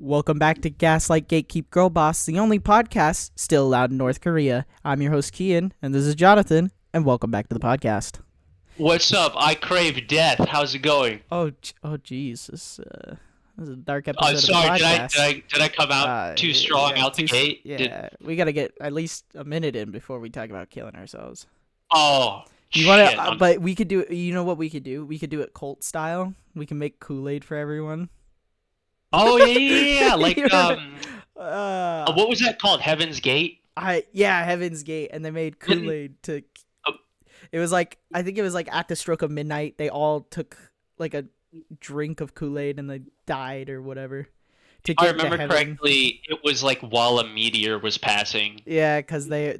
Welcome back to Gaslight Gatekeep Girl Boss, the only podcast still allowed in North Korea. I'm your host, Keyen, and this is Jonathan, and welcome back to the podcast. What's up? I crave death. How's it going? Jeez, this is a dark episode Sorry, of the podcast. did I come out too strong out the gate? Yeah, we gotta get at least a minute in before we talk about killing ourselves. Oh, you wanna? But we could do. You know what we could do? We could do it cult style. We can make Kool-Aid for everyone. Oh yeah. Like what was that called? Heaven's Gate. Heaven's Gate, and they made Kool-Aid to. It was like, I think it was like at the stroke of midnight, they all took like a drink of Kool-Aid and they died or whatever. If I remember correctly, it was like while a meteor was passing. Yeah, because they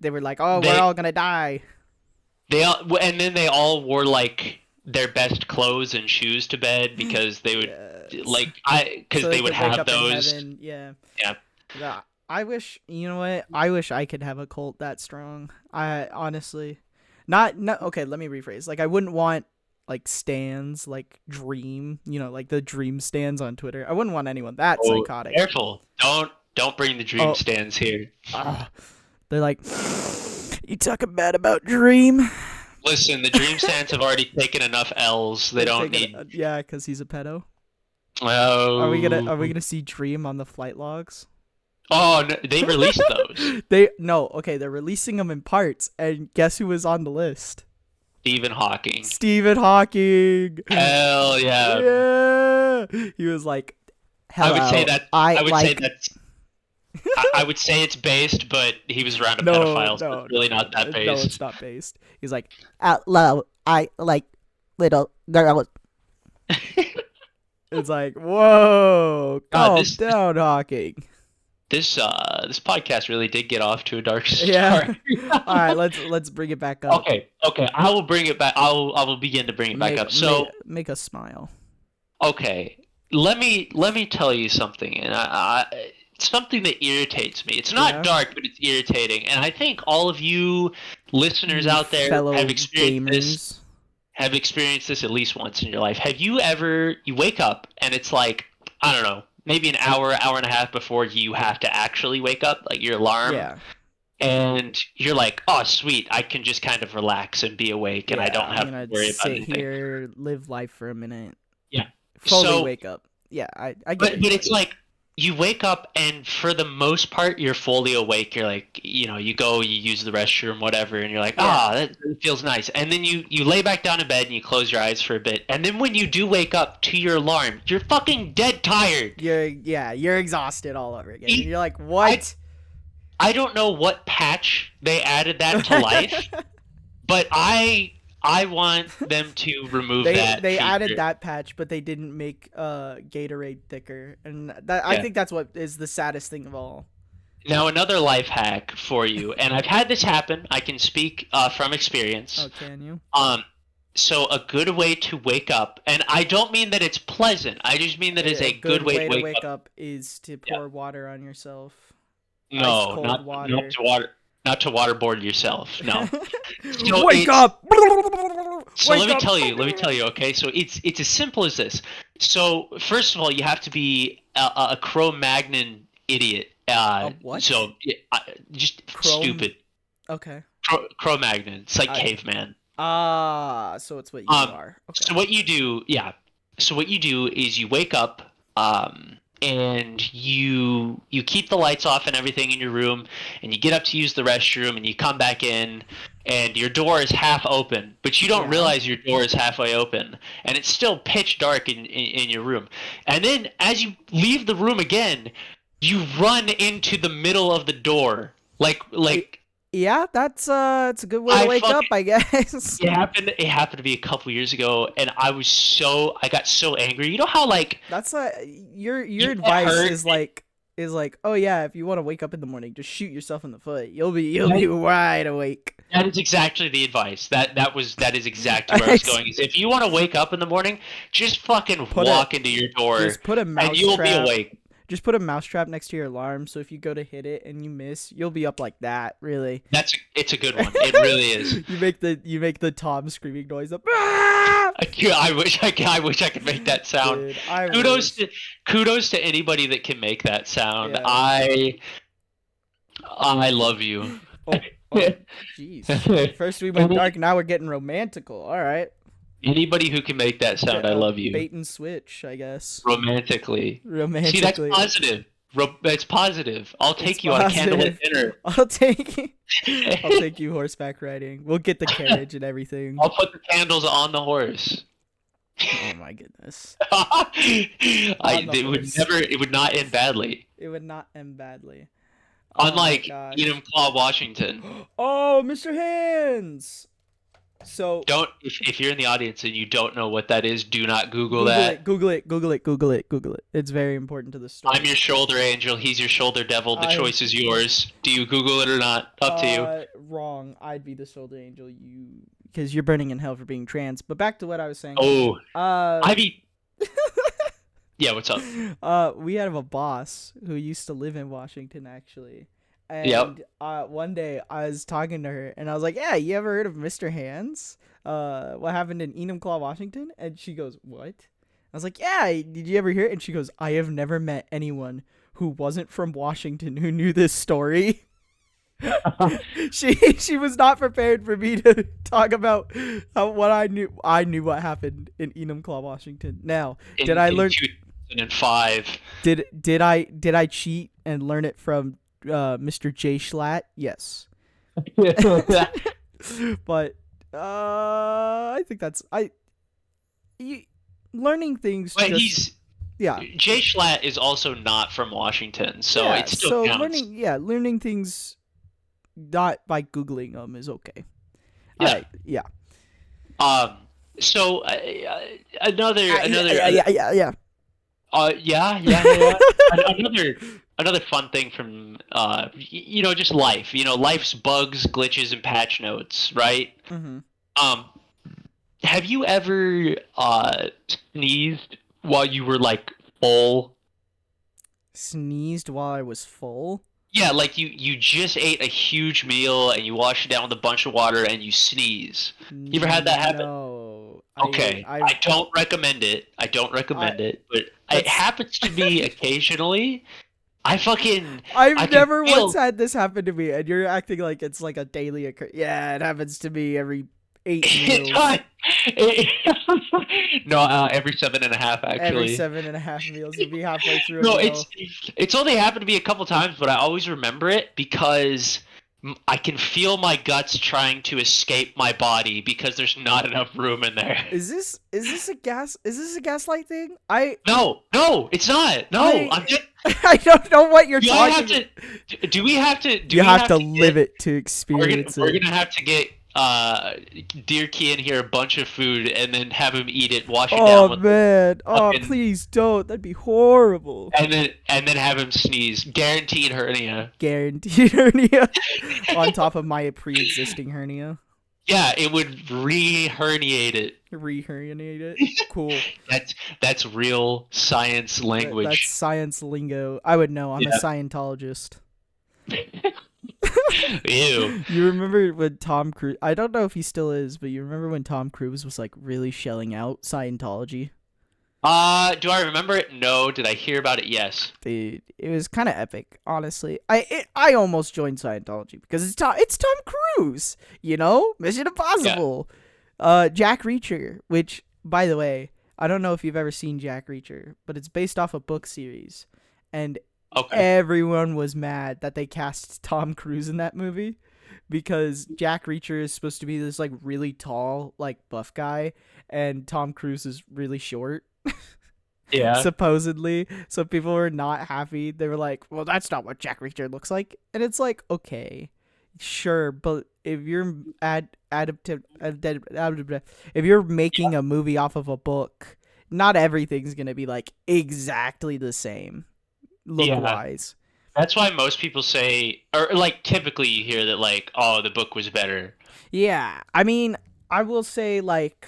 were like, we're all gonna die. And then they all wore like their best clothes and shoes to bed because they would they would have those. Yeah. Yeah. I wish, you know what? I wish I could have a cult that strong. I honestly, not okay. Let me rephrase. Like, I wouldn't want like stands like Dream, like the Dream stands on Twitter. I wouldn't want anyone that psychotic. Careful! Don't bring the Dream stands here. They're like, you talking bad about Dream? Listen, the Dream stands have already taken enough L's. They don't need. Yeah, because he's a pedo. Oh. Are we gonna see Dream on the flight logs? Oh, no, they released those. They're releasing them in parts, and guess who was on the list? Stephen Hawking. Hell yeah. Yeah. He was like, hello, I would say it's based, but he was around a pedophile, so it's really not that based. No, it's not based. He's like, hello, I like little girls. It's like, whoa, calm down, Hawking. This podcast really did get off to a dark start. Yeah. All right, let's bring it back up. Okay. I will bring it back. I will begin to bring it back up. So make us smile. Okay, let me tell you something, and it's something that irritates me. It's not dark, but it's irritating, and I think all of you listeners out there have experienced this at least once in your life. Have you ever wake up and it's like, I don't know, maybe an hour and a half before you have to actually wake up, like your alarm. Yeah. And you're like, oh, sweet, I can just kind of relax and be awake, and I don't have to worry about anything. Sit here, live life for a minute. Yeah. Fully wake up. Yeah, I get it. But it's like, you wake up, and for the most part, you're fully awake. You're like, you go, you use the restroom, whatever, and you're like, that feels nice. And then you lay back down in bed, and you close your eyes for a bit. And then when you do wake up to your alarm, you're fucking dead tired. You're exhausted all over again. And you're like, what? I don't know what patch they added that to life, but I want them to remove that. They feature. added that patch, but they didn't make Gatorade thicker, and I think that's what is the saddest thing of all. Now, another life hack for you, and I've had this happen. I can speak from experience. Oh, can you? So a good way to wake up, and I don't mean that it's pleasant. I just mean that it's a good way to wake up is to pour water on yourself. No, not to waterboard yourself. No. So wake up. So let me tell you. Okay, so it's as simple as this. So first of all, you have to be a Cro-Magnon idiot. What? So just stupid. Okay. Cro-Magnon. It's like caveman. So it's what you are. Okay. So what you do, So what you do is you wake up, and you keep the lights off and everything in your room, and you get up to use the restroom, and you come back in, and your door is half open, but you don't realize your door is halfway open, and it's still pitch dark in your room. And then as you leave the room again, you run into the middle of the door, like. Yeah, that's it's a good way to wake up, I guess. It happened to me a couple years ago, and I got so angry. You know how that's your advice is like, oh yeah, if you want to wake up in the morning, just shoot yourself in the foot. You'll be wide awake. That is exactly the advice. That is exactly where I was going. Is if you want to wake up in the morning, just fucking walk into your door, just put a mouse and you'll trap. be awake. Just put a mousetrap next to your alarm, so if you go to hit it and you miss, you'll be up like that. Really. It's a good one. It really is. You make the Tom screaming noise up. Ah! I wish I could make that sound. Dude, I Kudos wish. to kudos to anybody that can make that sound. Yeah. I love you. Oh, jeez. First we went dark, now we're getting romantical. All right. Anybody who can make that sound, I love you. Bait and switch, I guess. Romantically. Romantically. See, that's positive. That's positive. I'll take you on a candlelit dinner. I'll take you horseback riding. We'll get the carriage and everything. I'll put the candles on the horse. Oh my goodness. It would not end badly. It would not end badly. Unlike Enumclaw, Washington. Oh, Mr. Hands. So if you're in the audience and you don't know what that is, do not Google that. Google it. It's very important to the story. I'm your shoulder angel. He's your shoulder devil. The choice is yours. Do you Google it or not? Up to you. Wrong. I'd be the shoulder angel. Because you're burning in hell for being trans. But back to what I was saying. Oh. Yeah. What's up? We had a boss who used to live in Washington actually. And one day I was talking to her and I was like, yeah, you ever heard of Mr. Hands? What happened in Enumclaw, Washington? And she goes, what? I was like, yeah, did you ever hear it? And she goes, I have never met anyone who wasn't from Washington who knew this story. She was not prepared for me to talk about what I knew. I knew what happened in Enumclaw, Washington. Now, did I learn 2005? Did I cheat and learn it from Mr. J. Schlatt? Yes. But I think that's learning things. But Jay Schlatt is also not from Washington, so it still counts. Learning things not by Googling them is okay. Yeah. So another another fun thing from just life. Life's bugs, glitches, and patch notes, right? Mm-hmm. Have you ever sneezed while you were like full? Sneezed while I was full? Yeah, like you just ate a huge meal and you wash it down with a bunch of water and you sneeze. You ever had that happen? No. Okay, I don't recommend it. But it happens to me occasionally. I've never once had this happen to me, and you're acting like it's like a daily occurrence. Yeah, it happens to me every 8 meals. No, every 7.5 actually. Every 7.5 meals, you'll be halfway through. No, it's only happened to me a couple times, but I always remember it because I can feel my guts trying to escape my body because there's not enough room in there. Is this a gaslight thing? No, it's not. No, I don't know what you're talking about. Do we have to? You have to live it to experience it. We're gonna have to get dear Keyen here a bunch of food and then have him eat it, wash it down with man. Please don't. That'd be horrible. And then have him sneeze. Guaranteed hernia. Guaranteed hernia. On top of my pre-existing hernia. Yeah, it would re-herniate it. Re-herniate it? Cool. That's real science language. That's science lingo. I would know. I'm a Scientologist. Ew. You remember when Tom Cruise, I don't know if he still is, but you remember when Tom Cruise was like really shelling out Scientology? Do I remember it? No. Did I hear about it? Yes. Dude, it was kind of epic, honestly. I almost joined Scientology because it's Tom Cruise, Mission Impossible. Yeah. Jack Reacher, which, by the way, I don't know if you've ever seen Jack Reacher, but it's based off a book series, and everyone was mad that they cast Tom Cruise in that movie because Jack Reacher is supposed to be this like really tall, like buff guy, and Tom Cruise is really short. Yeah. Supposedly. So people were not happy. They were like, well, that's not what Jack Reacher looks like. And it's like, okay, sure, but if you're if you're making a movie off of a book, not everything's gonna be like exactly the same look wise. That's why most people say, or like typically you hear that like, oh, the book was better. Yeah, I mean, I will say like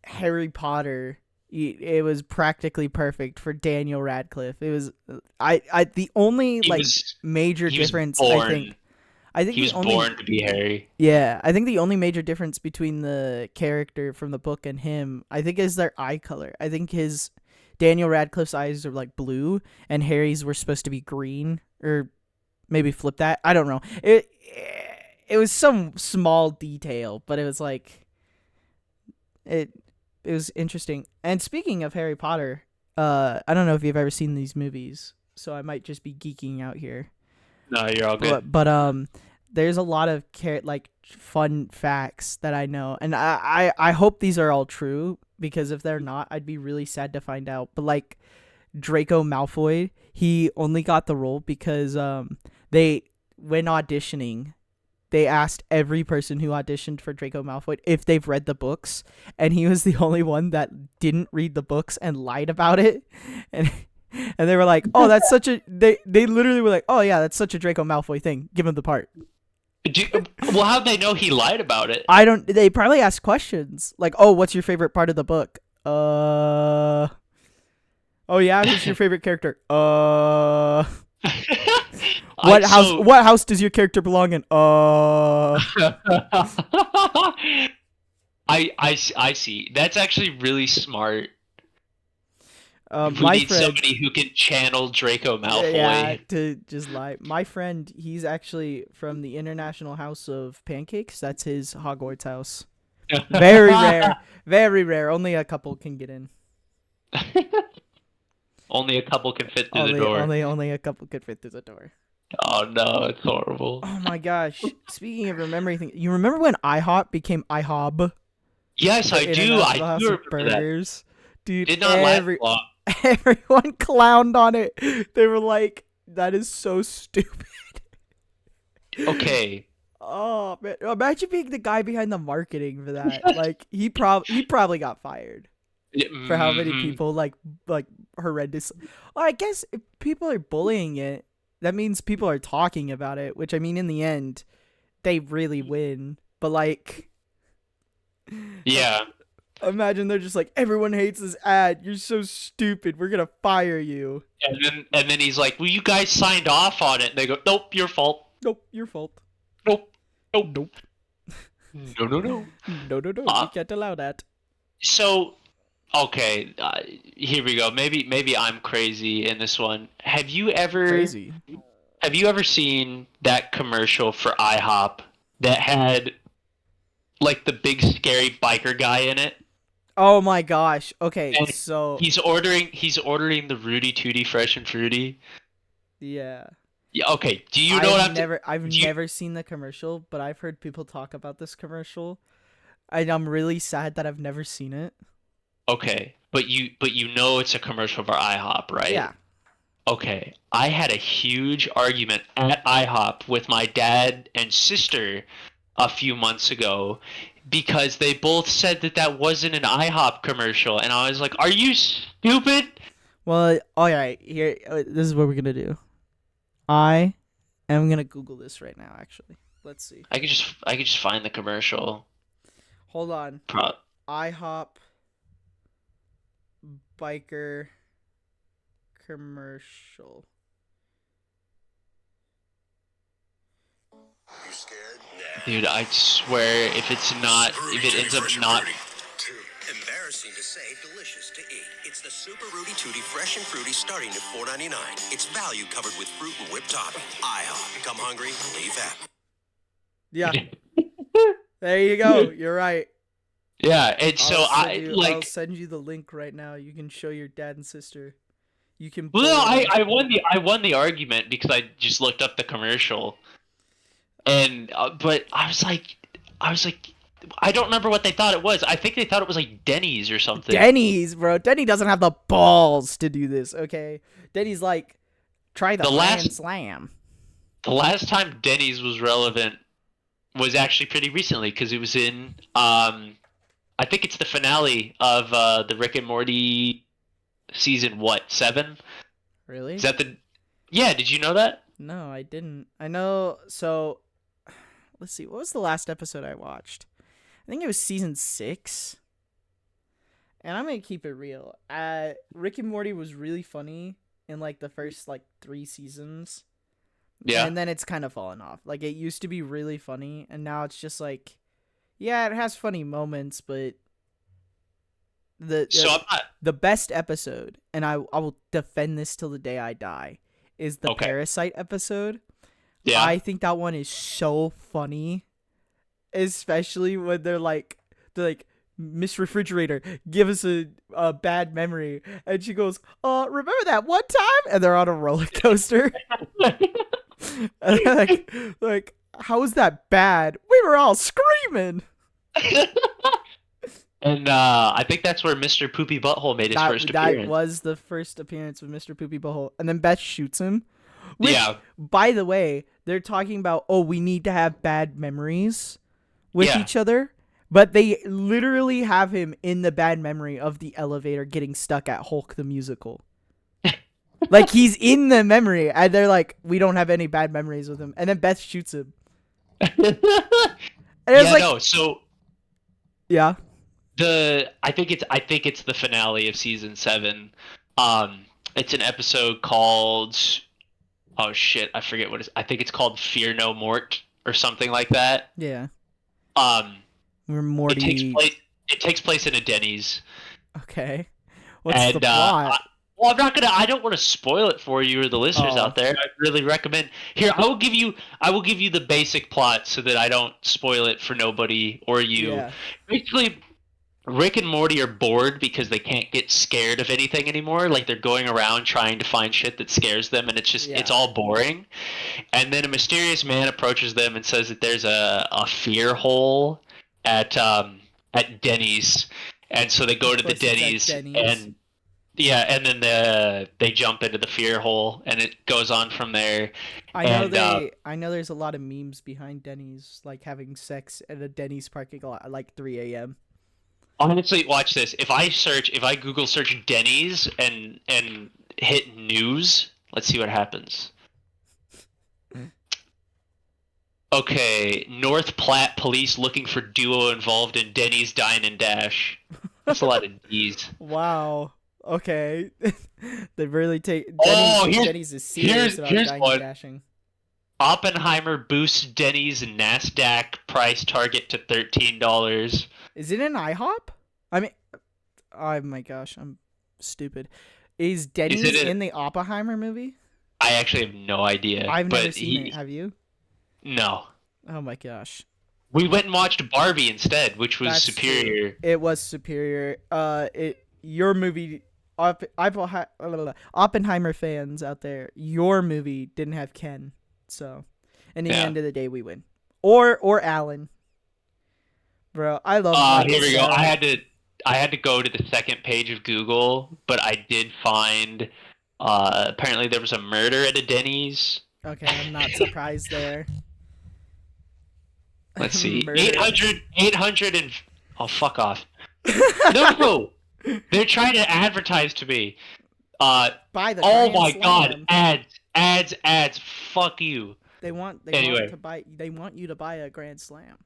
Harry Potter It was practically perfect for Daniel Radcliffe. It was I the only He like was major he was difference born I think he the was only born to be Harry. yeah, I think the only major difference between the character from the book and him, I think, is their eye color. I think his Daniel Radcliffe's eyes are like blue, and Harry's were supposed to be green, or maybe flip that. I don't know. It was some small detail, but it was like it it was interesting. And speaking of Harry Potter, I don't know if you've ever seen these movies, so I might just be geeking out here. No, you're all good. But there's a lot of like fun facts that I know, and I hope these are all true, because if they're not, I'd be really sad to find out. But like Draco Malfoy, he only got the role because they when auditioning, they asked every person who auditioned for Draco Malfoy if they've read the books, and he was the only one that didn't read the books and lied about it. And and they were like, "Oh, that's such a." They literally were like, "Oh yeah, that's such a Draco Malfoy thing. Give him the part." Well, how'd they know he lied about it? I don't. They probably asked questions like, "Oh, what's your favorite part of the book?" Oh yeah, who's your favorite character? What house? So What house does your character belong in? I see. That's actually really smart. We My need friend. somebody who can channel Draco Yeah, Malfoy. to just lie. My friend, he's actually from the International House of Pancakes. That's his Hogwarts house. Very rare. Very rare. Only a couple can get in. Only a couple can fit through the door. Only a couple could fit through the door. Oh no, it's horrible. Oh my gosh! Speaking of remembering things, you remember when IHOP became IHOB? Yes, The I do. International I House do of remember that. Burgers, dude. Did not last long. Everyone clowned on it. They were like, "That is so stupid." Okay. Oh man! Imagine being the guy behind the marketing for that. Like he probably got fired for how many Mhm. people like horrendous. Well, I guess if people are bullying it, that means people are talking about it. Which I mean, in the end, they really win. But like, Yeah. imagine they're just like, everyone hates this ad. You're so stupid. We're gonna fire you. And then he's like, "Well, you guys signed off on it." And they go, "Nope, your fault. Nope, your fault. Nope. Nope. Nope. No, no, no." No. Uh, We can't allow that. so okay, here we go. Maybe I'm crazy in this one. Crazy. Have you ever seen that commercial for IHOP that had like the big scary biker guy in it? Oh my gosh. Okay, And so he's ordering the Rudy Tooty Fresh and Fruity. yeah. Yeah, okay. Do you know what I'm I've do you, never seen the commercial, but I've heard people talk about this commercial. And I'm really sad that I've never seen it. Okay, but you know it's a commercial for IHOP, right? Yeah. Okay. I had a huge argument at IHOP with my dad and sister a few months ago because they both said that that wasn't an IHOP commercial, and I was like, "Are you stupid?" Well, all right. Here, this is what we're gonna do. I am gonna Google this right now. Actually, let's see. I could just find the commercial. Hold on. Pro- IHOP biker commercial. You scared? Nah. Dude, I swear if it ends up not Embarrassing to say, delicious to eat. It's the Super Rudy Tooty Fresh and Fruity starting at $4.99. It's value covered with fruit and whipped topping. IHOP. Come hungry, leave happy. Yeah. There you go. You're right. Yeah, and so I'll send you the link right now. You can show your dad and sister. You can. well, pull it up. I won the argument because I just looked up the commercial, and but I was like, I don't remember what they thought it was. I think they thought it was like Denny's or something. Denny's, bro. Denny doesn't have the balls to do this. Okay. Denny's like, try the Grand Slam. The last time Denny's was relevant was actually pretty recently because it was in I think it's the finale of the Rick and Morty season 7? Really? Is that the Yeah, did you know that? No, I didn't. I know. So, let's see. What was the last episode I watched? I think it was season 6. And I'm gonna keep it real. Rick and Morty was really funny in like the first like 3 seasons, Yeah. and then it's kind of fallen off. Like it used to be really funny, and now it's just like, yeah, it has funny moments, but the So I'm not the best episode, and I will defend this till the day I die, is the Okay. Parasite episode. Yeah. I think that one is so funny, especially when they're like, Miss Refrigerator, give us a bad memory, and she goes, remember that one time, and they're on a roller coaster, and they're like, how is that bad? We were all screaming. And I think that's where Mr. Poopy Butthole made his first That appearance. was the first appearance of Mr. Poopy Butthole, and then Beth shoots him. Which, Yeah. by the way, they're talking about, we need to have bad memories with Yeah. each other. But they literally have him in the bad memory of the elevator getting stuck at Hulk the Musical. Like, he's in the memory, and they're like, we don't have any bad memories with him. And then Beth shoots him. And it was Yeah, like, no. So yeah. I think it's the finale of season 7. It's an episode called, oh shit, I forget what I think it's called Fear No Mort or something like that. Yeah. It We're Morty. takes place in a Denny's. Okay. What's the plot? Well, I don't want to spoil it for you or the listeners out there. I really recommend. Here, I will give you the basic plot so that I don't spoil it for nobody or you. Yeah. Basically, Rick and Morty are bored because they can't get scared of anything anymore. Like, they're going around trying to find shit that scares them, and it's all boring. And then a mysterious man approaches them and says that there's a fear hole at Denny's, and so they go to the Denny's. And yeah, and then they jump into the fear hole, and it goes on from there. I know there's a lot of memes behind Denny's, like having sex at a Denny's parking lot at like 3 a.m. Honestly, watch this. If I Google search Denny's and hit news, let's see what happens. Okay, North Platte police looking for duo involved in Denny's Dine and Dash. That's a lot of D's. Wow. Okay. They really take Denny's is here's serious about dining one. and dashing. Oppenheimer boosts Denny's NASDAQ price target to $13. Is it an IHOP? I mean, oh my gosh, I'm stupid. Is Denny's in the Oppenheimer movie? I actually have no idea. I've never seen it. Have you? No. Oh my gosh. We went and watched Barbie instead, which was superior. True. It was superior. Your movie, Oppenheimer fans out there, your movie didn't have Ken, so in the end of the day, we win. Or Alan. Bro, I love. Here we go. I had to go to the second page of Google, but I did find. Apparently, there was a murder at a Denny's. Okay, I'm not surprised there. Let's see. 800 and... Oh, fuck off. No! They're trying to advertise to me. Buy the oh Grand my Slam. god. Ads. Fuck you. They want you to buy a Grand Slam.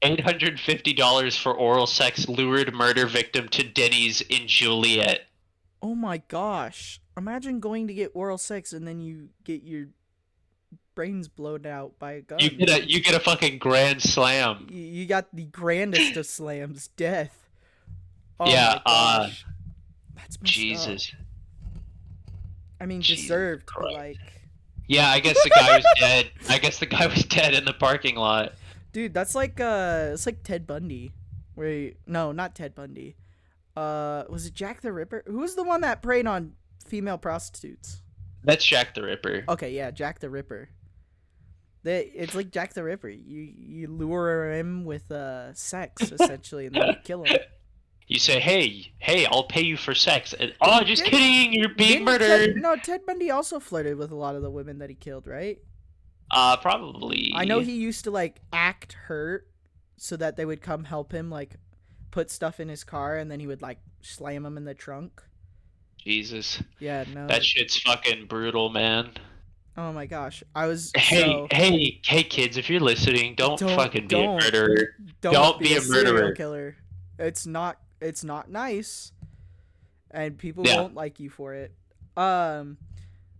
$850 for oral sex lured murder victim to Denny's in Juliet. Oh my gosh. Imagine going to get oral sex and then you get your brains blown out by a gun. You get a fucking Grand Slam. You got the grandest of slams, death. Oh yeah, my gosh. That's messed Jesus. up. I mean, Jesus deserved, but Christ. like... Yeah, I guess the guy was dead. I guess the guy was dead in the parking lot. Dude, that's like it's like Ted Bundy. No, not Ted Bundy. Was it Jack the Ripper? Who was the one that preyed on female prostitutes? That's Jack the Ripper. Okay, yeah, Jack the Ripper. It's like Jack the Ripper. You lure him with sex essentially, and then you kill him. You say, hey, I'll pay you for sex. And, oh, just kidding, you're being murdered. Ted Bundy also flirted with a lot of the women that he killed, right? Probably. I know he used to like act hurt so that they would come help him, like put stuff in his car, and then he would like slam them in the trunk. Jesus. Yeah, no. That shit's fucking brutal, man. Oh my gosh, I was. Hey, kids, if you're listening, don't fucking be a murderer. Don't be a serial murderer. Killer. It's not nice. and people Yeah. won't like you for it. Um,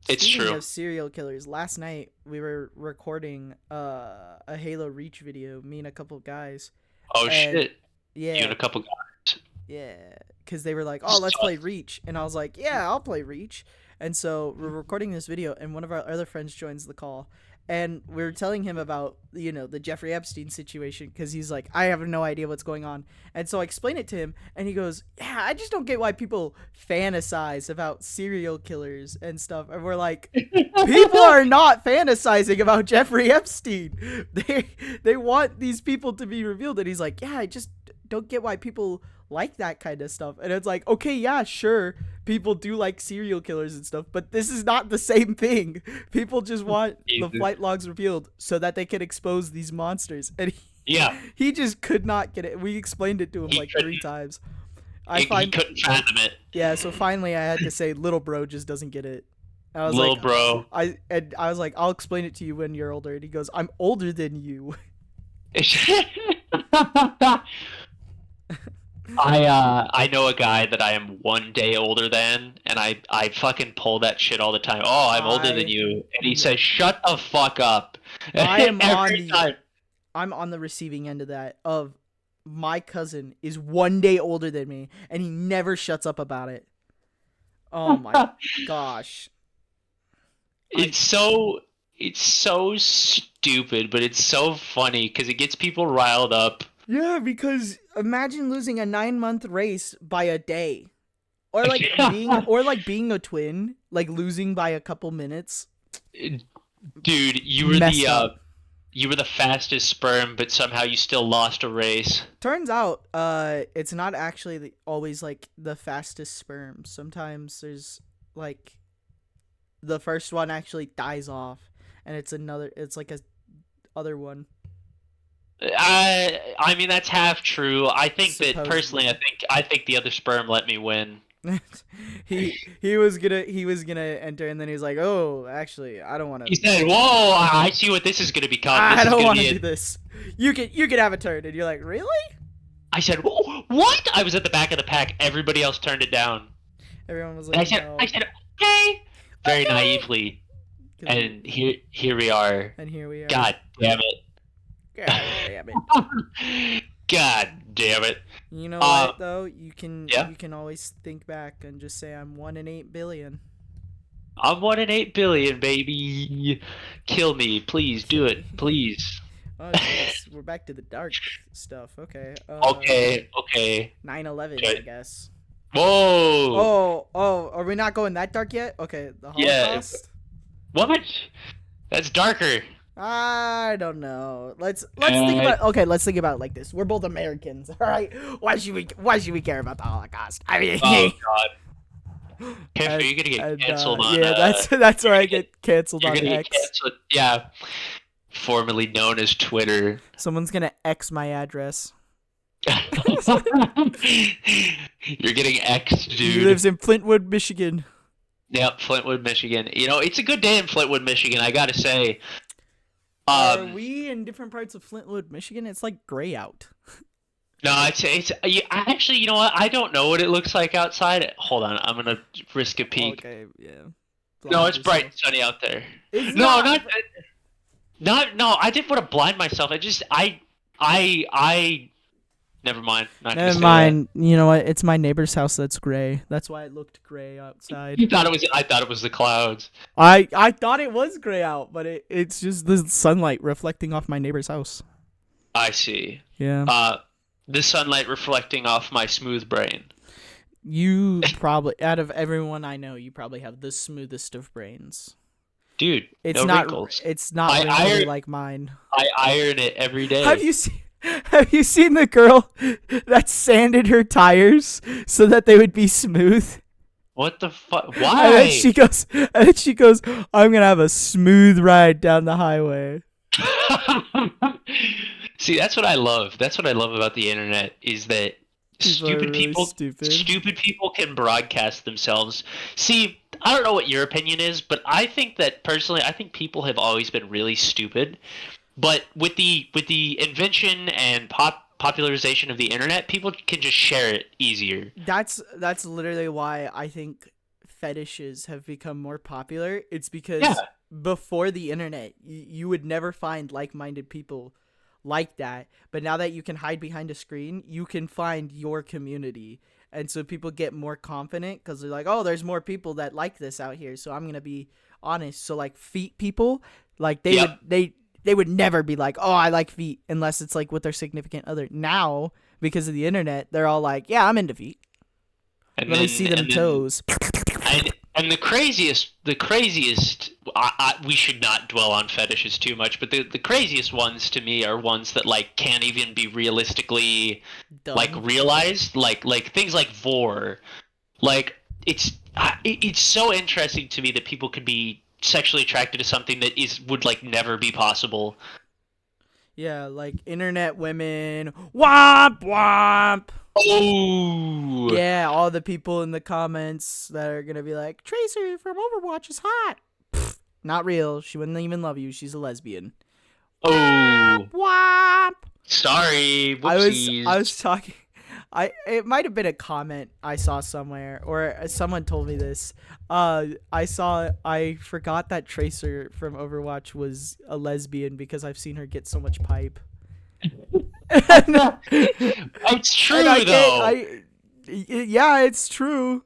It's Speaking true. of serial killers, last night we were recording a Halo Reach video, me and a couple guys, Oh and shit! You and yeah, a couple guys. yeah, because they were like, "Oh, let's play Reach," and I was like, "Yeah, I'll play Reach." And so we're recording this video, and one of our other friends joins the call, and we are telling him about the Jeffrey Epstein situation because he's like, "I have no idea what's going on," and so I explain it to him, and he goes, "Yeah, I just don't get why people fantasize about serial killers and stuff," and we're like, "People are not fantasizing about Jeffrey Epstein. They want these people to be revealed," and he's like, "Yeah, I just don't get why people like that kind of stuff." And it's like, okay, yeah, sure, people do like serial killers and stuff, but this is not the same thing. People just want the flight logs revealed so that they can expose these monsters, and Yeah. he just could not get it. We explained it to him like 3 times. He couldn't fathom it. Yeah, so finally I had to say, little bro just doesn't get it. I was Little like, bro. I was like, I'll explain it to you when you're older. And he goes, I'm older than you. I know a guy that I am 1 day older than, and I fucking pull that shit all the time. Oh, I'm older than you, and he says, "Shut the fuck up." I am Every time. I'm on the receiving end of that. Of my cousin is 1 day older than me, and he never shuts up about it. Oh my gosh. It's so stupid, but it's so funny because it gets people riled up. Yeah, because imagine losing a 9-month race by a day, or like being a twin, like losing by a couple minutes. Dude, you were the fastest sperm, but somehow you still lost a race. Turns out, it's not actually always like the fastest sperm. Sometimes there's like the first one actually dies off, and it's like a other one. I mean that's half true. I think that Supposedly. personally, I think the other sperm let me win. he was gonna enter, and then he was like, "Oh, actually, I don't want He to. said, "Whoa, I see what this is gonna become. I This don't is want gonna to be do this. You can have a turn." And you're like, "Really?" I said, "Whoa, what?" I was at the back of the pack. Everybody else turned it down. Everyone was And like, I said, "Okay," very naively. 'Cause And here we are. and here we are. God damn it. God damn it. God damn it. You know what though? You can always think back and just say, "I'm 1 in 8 billion." I'm 1 in 8 billion, baby. Kill me, please. Do it, please. Oh, jeez. We're back to the dark stuff. Okay. Okay. 9/11, Okay. I guess. Whoa. Oh, are we not going that dark yet? Okay, the Yeah. Holocaust? What? That's darker. I don't know. Let's think about it like this. We're both Americans, all right? Why should we care about the Holocaust? I mean, Oh God. Kev, are you gonna get canceled on? Yeah, that's where I get canceled You're on gonna X. get canceled. Yeah. Formerly known as Twitter. Someone's gonna X my address. You're getting X, dude. He lives in Flintwood, Michigan. Yep, Flintwood, Michigan. You know, it's a good day in Flintwood, Michigan, I gotta say. Are we in different parts of Flintwood, Michigan? It's like gray out. No, it's actually, you know what? I don't know what it looks like outside. Hold on, I'm gonna risk a peek. Okay, yeah. No, it's bright and sunny out there. It's No, not. I didn't want to blind myself. I never mind. Not gonna Never say mind. You know what? It's my neighbor's house that's gray. That's why it looked gray outside. that. I thought it was the clouds. I thought it was gray out, but it's just the sunlight reflecting off my neighbor's house. I see. Yeah. The sunlight reflecting off my smooth brain. You probably, out of everyone I know, you probably have the smoothest of brains. Dude, It's no not. wrinkles. It's not I wrinkly iron- like mine. I iron it every day. Have you seen the girl that sanded her tires so that they would be smooth? What the fuck? And Why? then she goes, "I'm gonna have a smooth ride down the highway." See, that's what I love. That's what I love about the internet is that stupid people can broadcast themselves. See, I don't know what your opinion is, but I think that personally, I think people have always been really stupid. But with the invention and popularization of the internet, people can just share it easier. That's literally why I think fetishes have become more popular. It's because Yeah. before the internet, you would never find like-minded people like that. But now that you can hide behind a screen, you can find your community. And so people get more confident because they're like, oh, there's more people that like this out here. So I'm going to be honest. So like feet people, like they would never be like, oh, I like feet unless it's like with their significant other. Now, because of the internet, they're all like, yeah, I'm into feet. Let me see them toes. And the craziest, we should not dwell on fetishes too much, but the craziest ones to me are ones that like can't even be realistically Dumb. like realized, like things like vor. Like it's so interesting to me that people could be sexually attracted to something that would like never be possible. Yeah, like internet women. Womp womp. Oh. Yeah, all the people in the comments that are gonna be like, Tracer from Overwatch is hot. Pfft, not real. She wouldn't even love you. She's a lesbian. Oh. Womp womp. Sorry. Whoopsies. I was talking. It might have been a comment I saw somewhere, or someone told me this. I forgot that Tracer from Overwatch was a lesbian because I've seen her get so much pipe. It's true though. Yeah, it's true.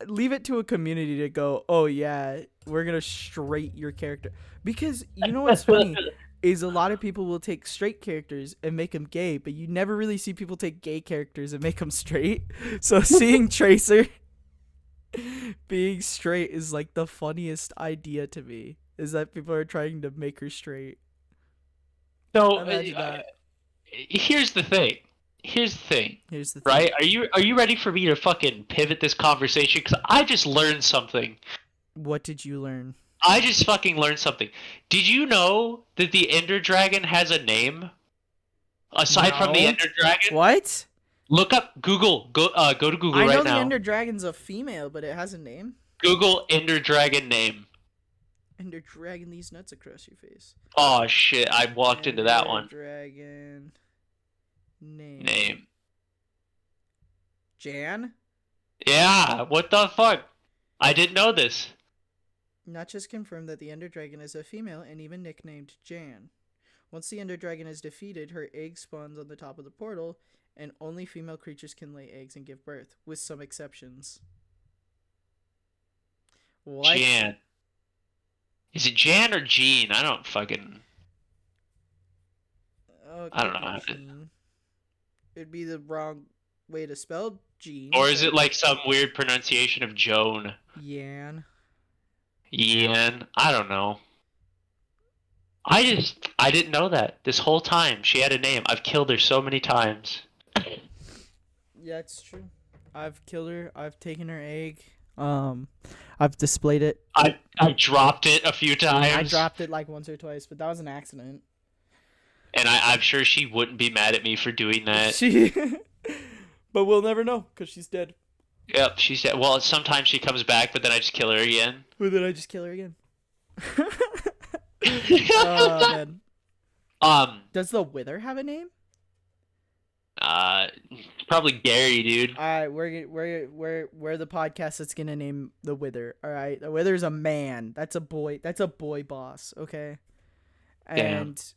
Leave it to a community to go, oh yeah, we're gonna straight your character, because you know what's funny is a lot of people will take straight characters and make them gay, but you never really see people take gay characters and make them straight. So seeing Tracer being straight is like the funniest idea to me, is that people are trying to make her straight. So Imagine that. here's the thing. Here's the thing. Right? Are you ready for me to fucking pivot this conversation? Because I just learned something. What did you learn? I just fucking learned something. Did you know that the Ender Dragon has a name? Aside from the No. Ender Dragon? What? Look up Google. Go to Google I know right the now. Ender Dragon's a female, but it has a name. Google Ender Dragon name. Ender Dragon, these nuts across your face. Oh shit! I walked into that one. Dragon name. Name. Jan? Yeah. What the fuck? I didn't know this. Notches confirmed that the Ender Dragon is a female and even nicknamed Jan. Once the Ender Dragon is defeated, her egg spawns on the top of the portal, and only female creatures can lay eggs and give birth, with some exceptions. What? Jan. Is it Jan or Jean? I don't fucking. Okay, I don't know. It'd be the wrong way to spell Jean. Or is it like some weird pronunciation of Joan? Yan. Ian? I don't know. I didn't know that this whole time she had a name. I've killed her so many times. Yeah, it's true. I've killed her. I've taken her egg. I've displayed it. I dropped it a few times. I dropped it like once or twice, but that was an accident. And I'm sure she wouldn't be mad at me for doing that. But we'll never know because she's dead. Yep, she's dead. Well, sometimes she comes back, but then I just kill her again. Or then I just kill her again. Oh, man. Does the Wither have a name? Probably Gary, dude. All right, we're the podcast that's gonna name the Wither. All right, the Wither's a man. That's a boy. That's a boy boss. Okay, and Damn.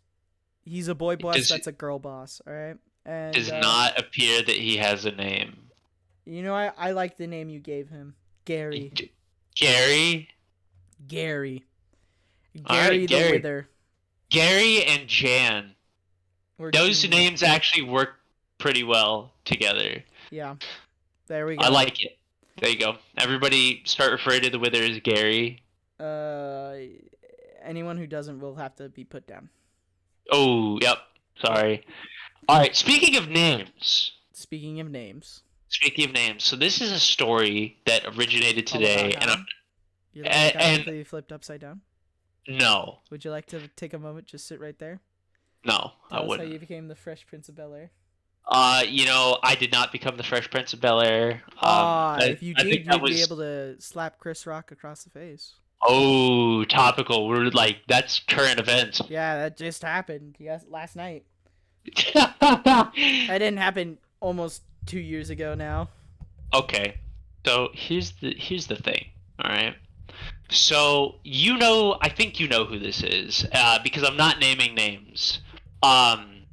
he's a boy boss. That's a girl boss. All right, and Does not appear that he has a name. You know, I like the name you gave him, Gary. Gary. Gary Right, the Wither. Gary and Jan. Those names actually work pretty well together. Yeah. There we go. I like it. There you go. Everybody start referring to the Wither as Gary. Anyone who doesn't will have to be put down. Oh, yep. Sorry. All right. Speaking of names. So this is a story that originated today, You like completely flipped upside down? No. Would you like to take a moment, just sit right there? No, Tell I us wouldn't. how you became the Fresh Prince of Bel-Air. I did not become the Fresh Prince of Bel-Air. If you did, you'd be able to slap Chris Rock across the face. Oh, topical. We're like, that's current events. Yeah, that just happened. Yes, last night. That didn't happen almost 2 years ago now. Okay, so here's the thing. All right. So I think you know who this is, because I'm not naming names. Um,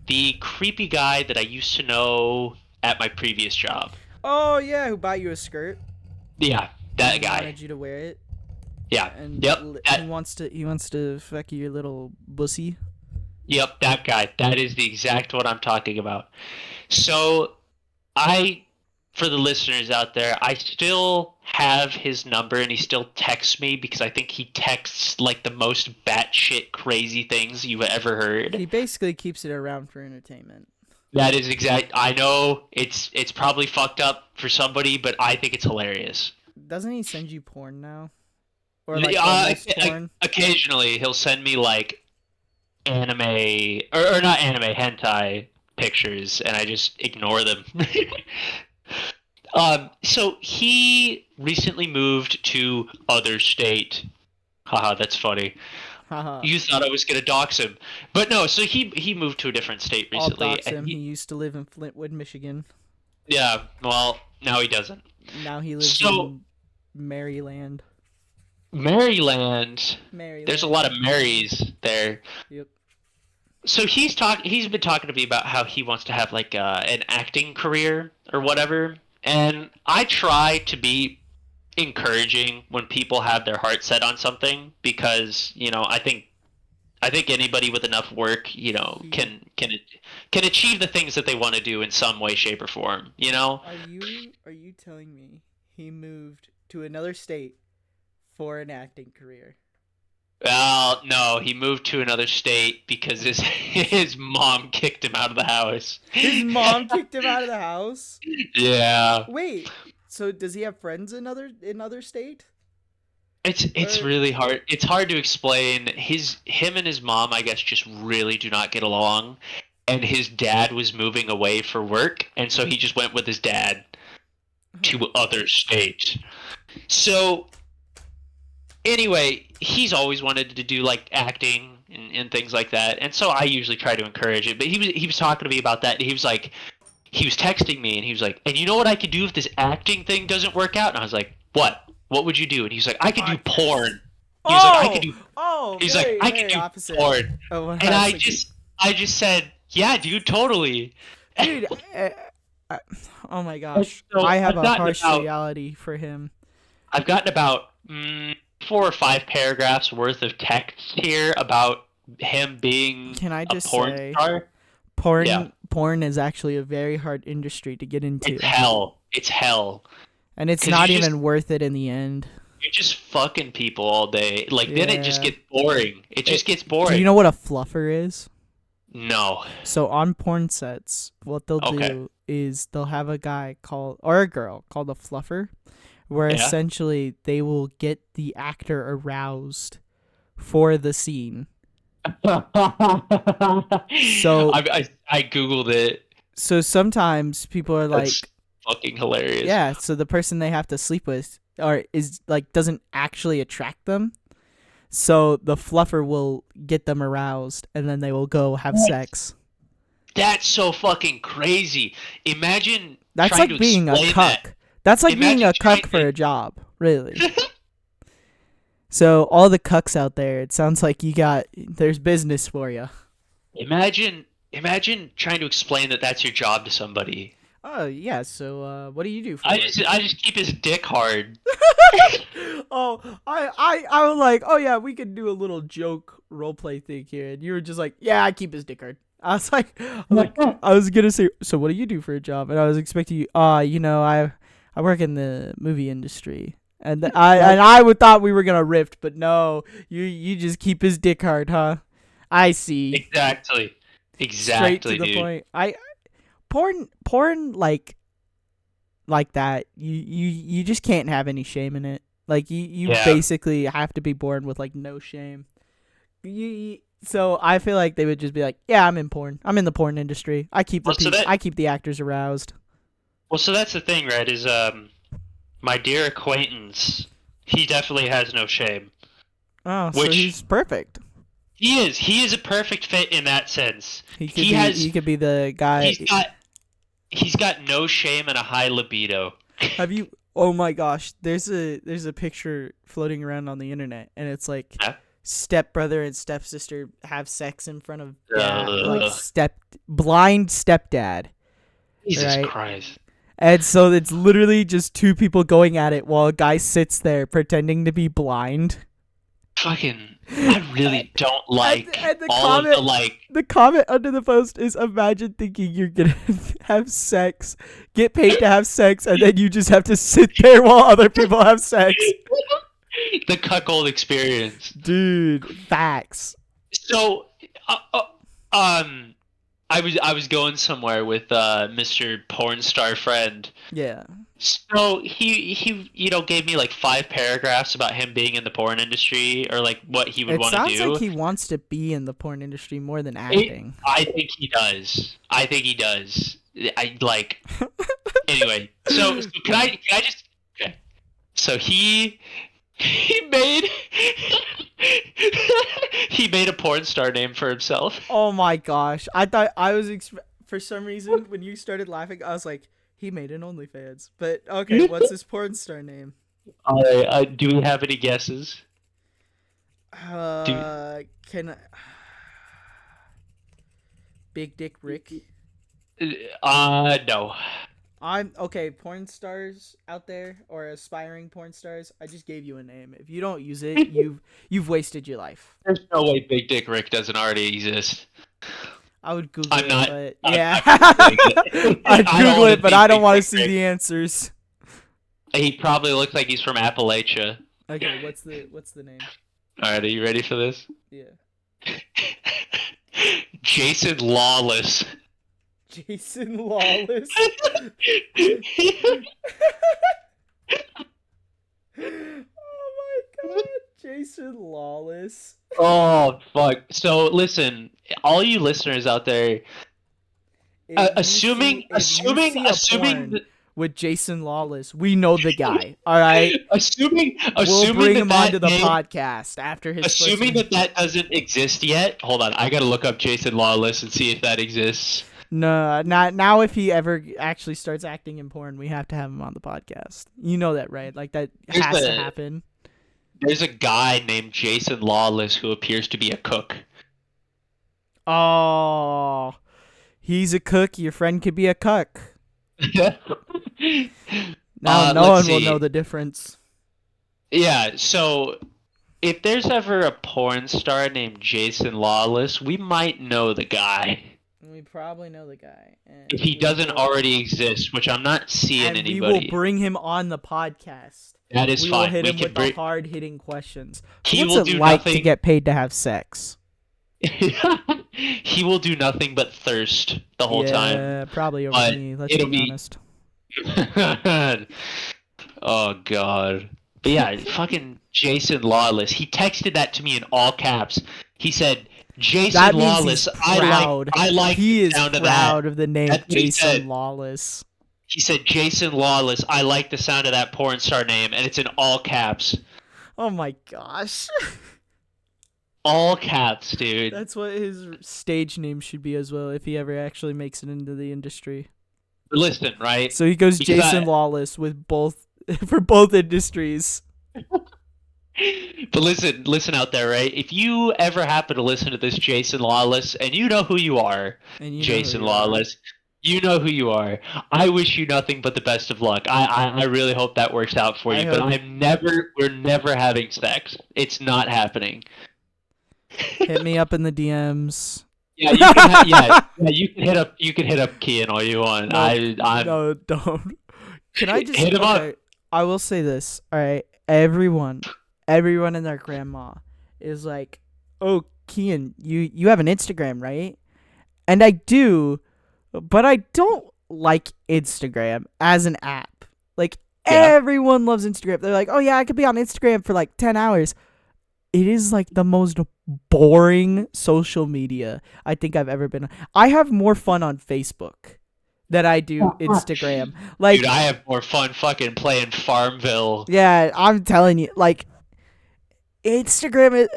the creepy guy that I used to know at my previous job. Oh yeah, who bought you a skirt Yeah, that and guy. wanted you to wear it, Yeah. and Yep. he wants to fuck your little bussy. Yep, that guy. That is the exact what I'm talking about. So I, for the listeners out there, I still have his number and he still texts me because I think he texts like the most batshit crazy things you've ever heard. He basically keeps it around for entertainment. That is exact. I know it's probably fucked up for somebody, but I think it's hilarious. Doesn't he send you porn now? Or like Uh, almost porn? Occasionally, he'll send me like anime or not anime hentai pictures, and I just ignore them. So he recently moved to other state. Haha, that's funny. Haha. You thought I was gonna dox him, but no. So he moved to a different state I'll recently, dox and him. He used to live in Flintwood, Michigan. yeah. Well, now he doesn't. Now he lives So in Maryland. Maryland. Maryland. There's a lot of Marys there. Yep. So he's been talking to me about how he wants to have like an acting career or whatever, and I try to be encouraging when people have their heart set on something because I think anybody with enough work can achieve the things that they want to do in some way, shape, or form. Are you telling me he moved to another state for an acting career? Well, no, he moved to another state because his mom kicked him out of the house. His mom kicked him out of the house? Yeah. Wait, so does he have friends in other state? It's Or- really hard. It's hard to explain. Him and his mom, I guess, just really do not get along. And his dad was moving away for work, and so he just went with his dad to other states. So anyway, he's always wanted to do like acting and things like that, and so I usually try to encourage it. But he was talking to me about that, and he was texting me, and he was like, and you know what I could do if this acting thing doesn't work out? And I was like, what? What would you do? And he's like, I could do porn. He was like, I could do. He's very, like, I very could do opposite. porn. of what And was I just said, yeah, dude, totally. thinking. Dude, oh my gosh, So I have I've a gotten harsh about- reality for him. I've gotten about 4 or 5 paragraphs worth of text here about him being Can I just a porn say, star. porn Yeah. porn is actually a very hard industry to get into, It's hell. It's hell. and it's 'Cause not you even just- worth it in the end. You're just fucking people all day. Like, then it just Yeah. gets boring. It just gets Do boring. you know what a fluffer is? No. So on porn sets, what they'll Okay. do is they'll have a guy or a girl called a fluffer, where Yeah. essentially they will get the actor aroused for the scene. So- I googled it. So sometimes people are like, That's fucking hilarious. yeah, so the person they have to sleep with is like doesn't actually attract them. So the fluffer will get them aroused and then they will go have What? sex. That's so fucking crazy. Imagine That's trying like to being a explain cuck. that. That's like being Imagine a trying cuck for to- a job, really. So all the cucks out there, it sounds like there's business for you. Imagine trying to explain that that's your job to somebody. Oh yeah. So what do you do for I work? just keep his dick hard. Oh, I was like, oh yeah, we could do a little joke role play thing here, and you were just like, yeah, I keep his dick hard. I was gonna say, so what do you do for a job? And I was expecting you, I work in the movie industry, and I would thought we were gonna rift, but no, you just keep his dick hard, huh? I see. Exactly. Straight to the Dude. point. Porn like that. You just can't have any shame in it. Like you Yeah. basically have to be born with like no shame. So I feel like they would just be like, yeah, I'm in porn. I'm in the porn industry. I keep Well, so that- I keep the actors aroused. Well, so that's the thing, right? Is my dear acquaintance, he definitely has no shame. Oh, so Which- he's perfect. He is a perfect fit in that sense. He could be the guy. He's got he's got no shame and a high libido. Have you? Oh my gosh, there's a picture floating around on the internet, and it's like Huh? stepbrother and stepsister have sex in front of like Ugh. blind stepdad, Jesus right? Christ. And so it's literally just two people going at it while a guy sits there pretending to be blind. Fucking, I really don't like and the all comment, of the like. the comment under the post is, imagine thinking you're gonna have sex, get paid to have sex, and then you just have to sit there while other people have sex. The cuckold experience. Dude, facts. So, I was going somewhere with Mr. Pornstar friend. Yeah. So he gave me like 5 paragraphs about him being in the porn industry or like what he would It want to do. sounds like he wants to be in the porn industry more than acting. I think he does. I like. Anyway, so can I just okay? So he made he made a porn star name for himself. Oh my gosh. I thought I was for some reason when you started laughing, I was like, he made an OnlyFans. But okay, what's his porn star name? Do we have any guesses? Can I... Big Dick Rick? No. I'm okay, porn stars out there or aspiring porn stars, I just gave you a name. If you don't use it, you've wasted your life. There's no way Big Dick Rick doesn't already exist. I would Google I'm not- it, but I'm yeah. not I'd I don't Google wanna it, but be I don't Big want to Dick see Rick. the answers. He probably looks like he's from Appalachia. Okay, what's the name? All right, are you ready for this? Yeah. Jason Lawless. Jason Lawless. Oh my god, Jason Lawless. Oh fuck! So listen, all you listeners out there, assuming porn with Jason Lawless, we know the guy. All right, assuming we'll bring that him that onto the name- podcast after his. Assuming that doesn't exist yet. Hold on, I gotta look up Jason Lawless and see if that exists. No, not now. If he ever actually starts acting in porn, we have to have him on the podcast. You know that, right? Like that has to happen. There's a guy named Jason Lawless who appears to be a cook. Oh, he's a cook. Your friend could be a cuck. Now no one will know the difference. Yeah, so if there's ever a porn star named Jason Lawless, we might know the guy. We probably know the guy. And If he doesn't already exist, which I'm not seeing and anybody. we will bring him on the podcast. That is we fine. will hit We him can with the hard-hitting questions. He What's will it do like to nothing. get paid to have sex? He will do nothing but thirst the whole time. Yeah, probably over But me. Let's it'll be be- honest. Oh god. But yeah, fucking Jason Lawless. He texted that to me in all caps. He said, "Jason That means Lawless, he's proud. I like He the is sound of proud that." of the name That's what he Jason said. Lawless. He said, "Jason Lawless, I like the sound of that porn star name," and it's in all caps. Oh my gosh. All caps, dude. That's what his stage name should be as well if he ever actually makes it into the industry. Listen, right? So he goes Because Jason Lawless with both for both industries. But listen out there, right? If you ever happen to listen to this Jason Lawless, and you know who you are, And you know Jason who you are. Lawless, you know who you are. I wish you nothing but the best of luck. I really hope that works out for I you. But hope- we're never having sex. It's not happening. Hit me up in the DMs. Yeah, you can hit up Keyen all you want. No, I'm No, don't. Can I just Hit him up. okay, I will say this. All right, everyone and their grandma is like, "Oh, Keyen, you have an Instagram, right?" And I do, but I don't like Instagram as an app. Like Yeah. everyone loves Instagram. They're like, "Oh yeah, I could be on Instagram for like 10 hours." It is like the most boring social media I think I've ever been on. I have more fun on Facebook than I do Instagram. Like, dude, I have more fun fucking playing Farmville. yeah, I'm telling you, like, Instagram is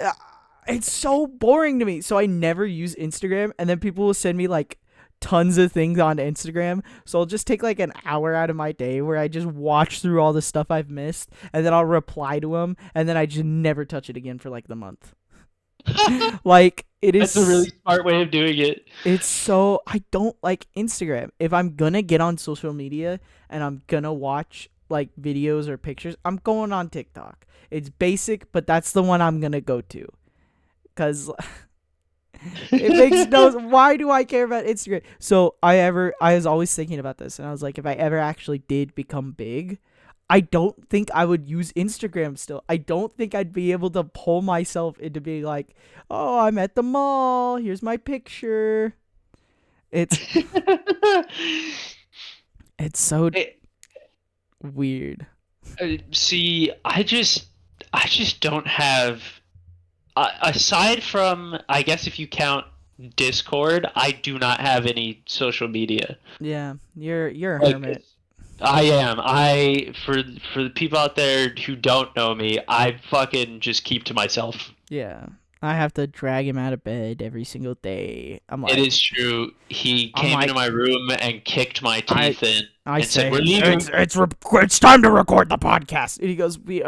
It's so boring to me. So I never use Instagram, and then people will send me like tons of things on Instagram. So I'll just take like an hour out of my day where I just watch through all the stuff I've missed, and then I'll reply to them, and then I just never touch it again for like the month. Like it is. That's a really smart way of doing it. It's so I don't like Instagram. If I'm gonna get on social media and I'm gonna watch like videos or pictures, I'm going on TikTok. It's basic, but that's the one I'm gonna go to. Cause it makes no. Why do I care about Instagram? So I was always thinking about this, and I was like, if I ever actually did become big, I don't think I would use Instagram still. I don't think I'd be able to pull myself into being like, oh, I'm at the mall. Here's my picture. It's it's so weird. See, I just don't have. Aside from, I guess if you count Discord, I do not have any social media. Yeah, you're a Like, hermit. I am. For the people out there who don't know me, I fucking just keep to myself. Yeah, I have to drag him out of bed every single day. I'm like, It is true. He I'm came like- into my room and kicked my teeth in I and say said, "We're leaving." it's time to record the podcast. And he goes, we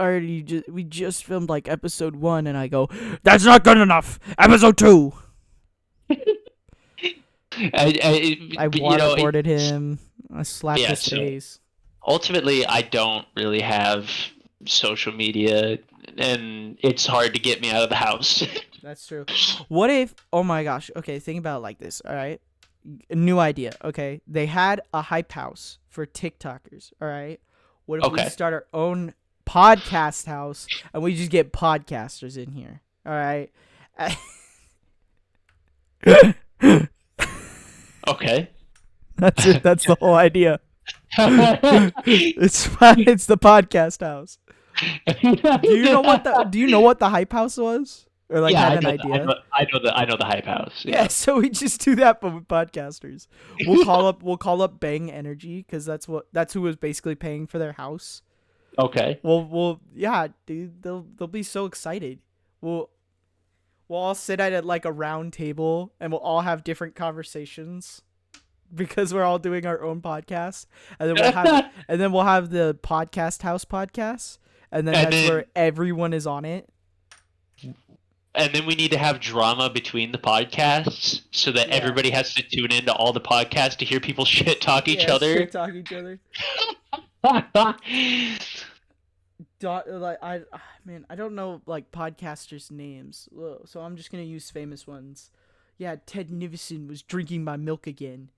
just filmed like episode 1, and I go, that's not good enough. Episode 2. I waterboarded him. I slapped Yeah, his so- face. Ultimately, I don't really have social media, and it's hard to get me out of the house. That's true. What if? Oh my gosh. Okay, think about it like this. All right, a new idea. Okay, they had a hype house for TikTokers. All right. What if we Okay. start our own podcast house and we just get podcasters in here? All right. Okay. That's it. That's the whole idea. It's fine. It's the podcast house. Do you know what the hype house was? Or like Yeah, had an I idea? I know the hype house. Yeah, so we just do that, but with podcasters. We'll call up Bang Energy because that's who was basically paying for their house. Okay. Yeah, dude, they'll be so excited. We'll all sit at like a round table and we'll all have different conversations because we're all doing our own podcast, and then we'll have the podcast house podcast, and then that's where everyone is on it. And then we need to have drama between the podcasts so that Yeah. everybody has to tune into all the podcasts to hear people shit talk each other. Shit talk each other. I don't know like podcasters' names, so I'm just gonna use famous ones. Yeah, Ted Nivison was drinking my milk again.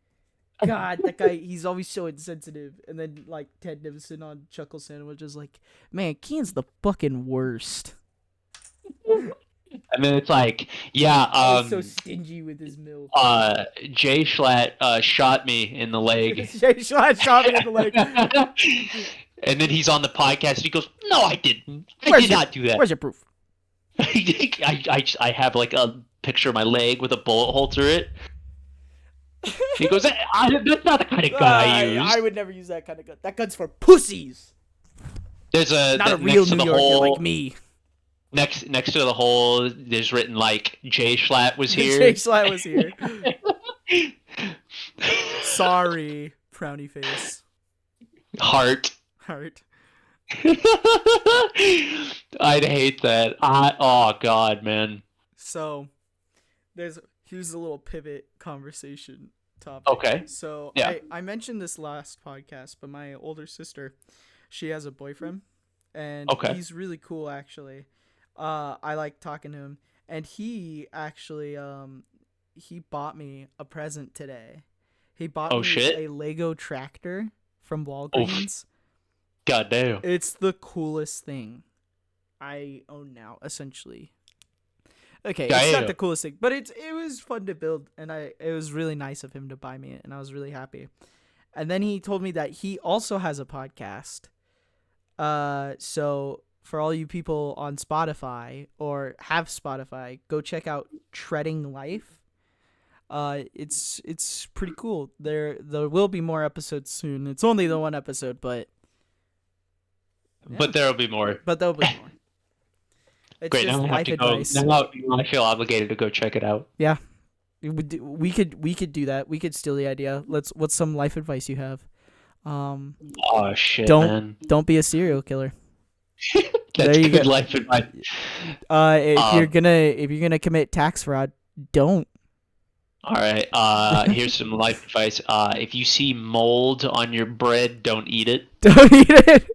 God, that guy, he's always so insensitive. And then like Ted Nivison on Chuckle Sandwich is like, man, Keyen's the fucking worst. And then it's like, yeah, He's so stingy with his milk. Jay Schlatt shot me in the leg. Jay Schlatt shot me in the leg. And then he's on the podcast and he goes, "No, I didn't. I Where's did your- not do that." Where's your proof? I have like a picture of my leg with a bullet hole through it. He goes, "That's not the kind of gun I use." I would never use that kind of gun. That gun's for pussies. There's Not a real New Yorker like me. Next to the hole, there's written like Jay Schlatt was here. Jay Schlatt was here. Sorry, frowny face. Heart. I'd hate that. Oh god, man. So, here's a little pivot conversation topic. Okay. So Yeah. I mentioned this last podcast, but my older sister, she has a boyfriend, and Okay. he's really cool actually. I like talking to him, and he actually he bought me a present today. He bought me shit. a Lego tractor from Walgreens. God damn. It's the coolest thing I own now, essentially. Okay, it's not Damn. the coolest thing, but it was fun to build, and it was really nice of him to buy me it, and I was really happy. And then he told me that he also has a podcast. So for all you people on Spotify or have Spotify, go check out Treading Life. It's pretty cool. There will be more episodes soon. It's only the one episode, but But there'll be more. there'll be more. It's Great. Now just I have life to go. advice. Now I feel obligated to go check it out. Yeah, we could do that. We could steal the idea. What's some life advice you have? Um, Oh shit, don't man. don't be a serial killer. That's There you good go. life advice. If Um, you're gonna commit tax fraud, don't. all right. Here's some life advice. If you see mold on your bread, don't eat it. Don't eat it.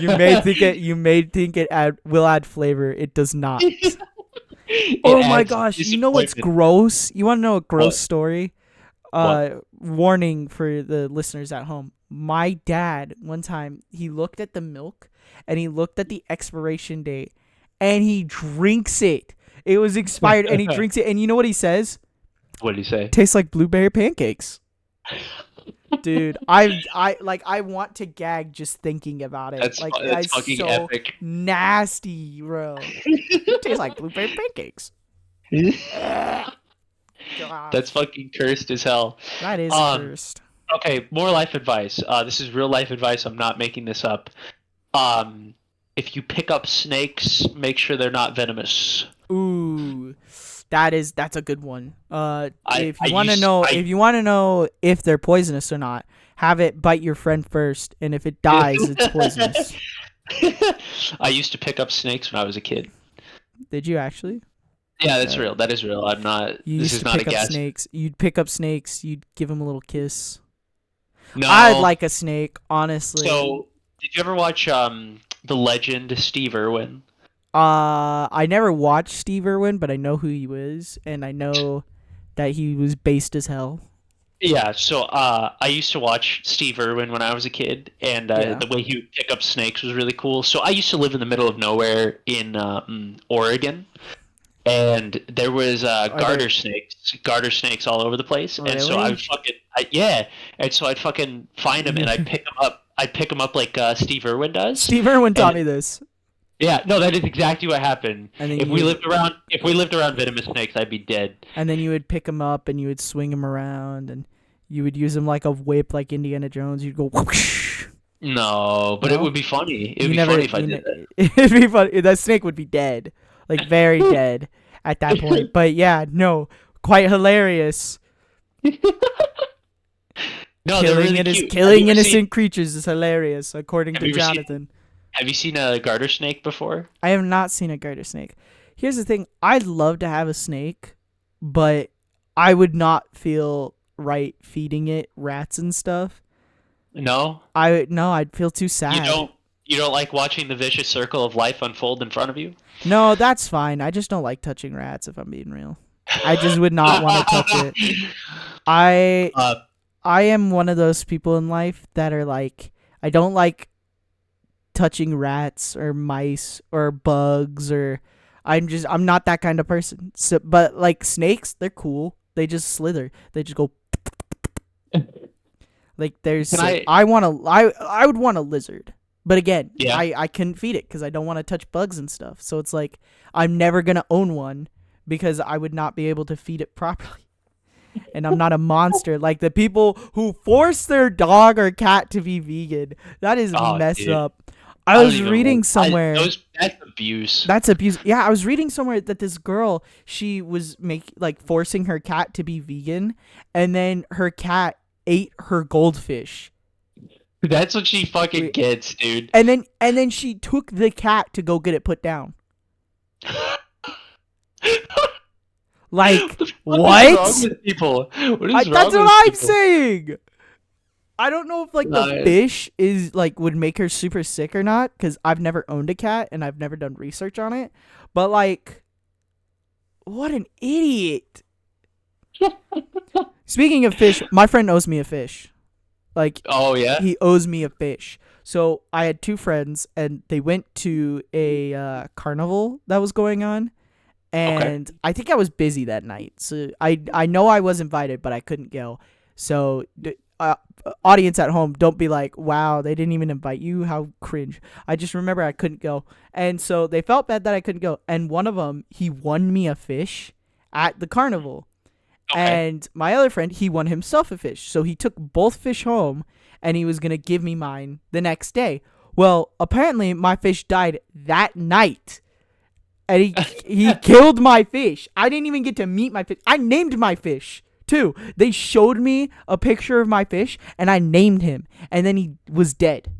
You may think it will add flavor. It does not. It Oh my adds gosh! You know what's disappointment. gross? You want to know a gross What? story? What? Warning for the listeners at home. My dad one time he looked at the milk and he looked at the expiration date and he drinks it. It was expired and he drinks it and you know what he says? What did he say? Tastes like blueberry pancakes. Dude, I want to gag just thinking about it. Like That's it's fucking so epic. nasty, bro. It tastes like blueberry pancakes. Ugh. God, That's fucking cursed as hell. that is Um, cursed. Okay, more life advice. This is real life advice. I'm not making this up. If you pick up snakes, make sure they're not venomous. Ooh, that's a good one. If I you want to used- know, I- if you want to know if they're poisonous or not, have it bite your friend first, and if it dies, it's poisonous. I used to pick up snakes when I was a kid. Did you actually? Yeah, that's real. That is real. I'm not. You This used is to not a pick up guess. snakes. You'd pick up snakes. You'd give them a little kiss. No. I'd like a snake, honestly. So, did you ever watch the legend Steve Irwin? I never watched Steve Irwin, but I know who he was, and I know that he was based as hell. Yeah. So, I used to watch Steve Irwin when I was a kid, and Yeah. the way he would pick up snakes was really cool. So, I used to live in the middle of nowhere in Oregon. And there was garter snakes all over the place, and so I Really? would and so I'd fucking find them and I'd pick them up. I'd pick them up like Steve Irwin does. Steve Irwin taught And- me this. Yeah, no, that is exactly what happened. And then If we you- lived around venomous snakes, I'd be dead. And then you would pick him up and you would swing him around and you would use him like a whip, like Indiana Jones. You'd go whoosh. No, but No? it would be funny. It You would be never- funny if I you did ne- that. It'd be funny. That snake would be dead, like very dead at that point. But yeah, no, quite hilarious. No, they're really Killing cute. killing Have you ever seen- innocent creatures is hilarious, according Have to you ever seen- Jonathan. Have you seen a garter snake before? I have not seen a garter snake. Here's the thing: I'd love to have a snake, but I would not feel right feeding it rats and stuff. No, I'd feel too sad. you don't like watching the vicious circle of life unfold in front of you. No, that's fine. I just don't like touching rats. If I'm being real, I just would not want to touch it. I I am one of those people in life that are like, I don't like touching rats or mice or bugs or I'm not that kind of person. So, but like snakes, they're cool. They just slither. They just go. Like there's, Can I would want a lizard, but again, Yeah. I couldn't feed it because I don't want to touch bugs and stuff. So it's like I'm never gonna own one because I would not be able to feed it properly. And I'm not a monster like the people who force their dog or cat to be vegan. That is Oh, messed dude. up. I I don't was even reading want- somewhere. That's abuse. That's abuse. Yeah, I was reading somewhere that this girl, she was forcing her cat to be vegan, and then her cat ate her goldfish. That's what she fucking Wait. gets, dude. And then she took the cat to go get it put down. Like What what? is wrong with people? What is wrong That's with what I'm people? saying. I don't know if the Nice. fish is would make her super sick or not because I've never owned a cat and I've never done research on it. But what an idiot. Speaking of fish, my friend owes me a fish. Oh yeah. He owes me a fish. So I had two friends and they went to a carnival that was going on. And I think I was busy that night. So I know I was invited, but I couldn't go. So audience at home, don't be like, wow, they didn't even invite you. How cringe. I just remember I couldn't go. And so they felt bad that I couldn't go. And one of them, he won me a fish at the carnival. Okay. And my other friend, he won himself a fish. So he took both fish home and he was going to give me mine the next day. Well, apparently my fish died that night. and he killed my fish. I didn't even get to meet my fish. I named my fish too. They showed me a picture of my fish, and I named him, and then he was dead.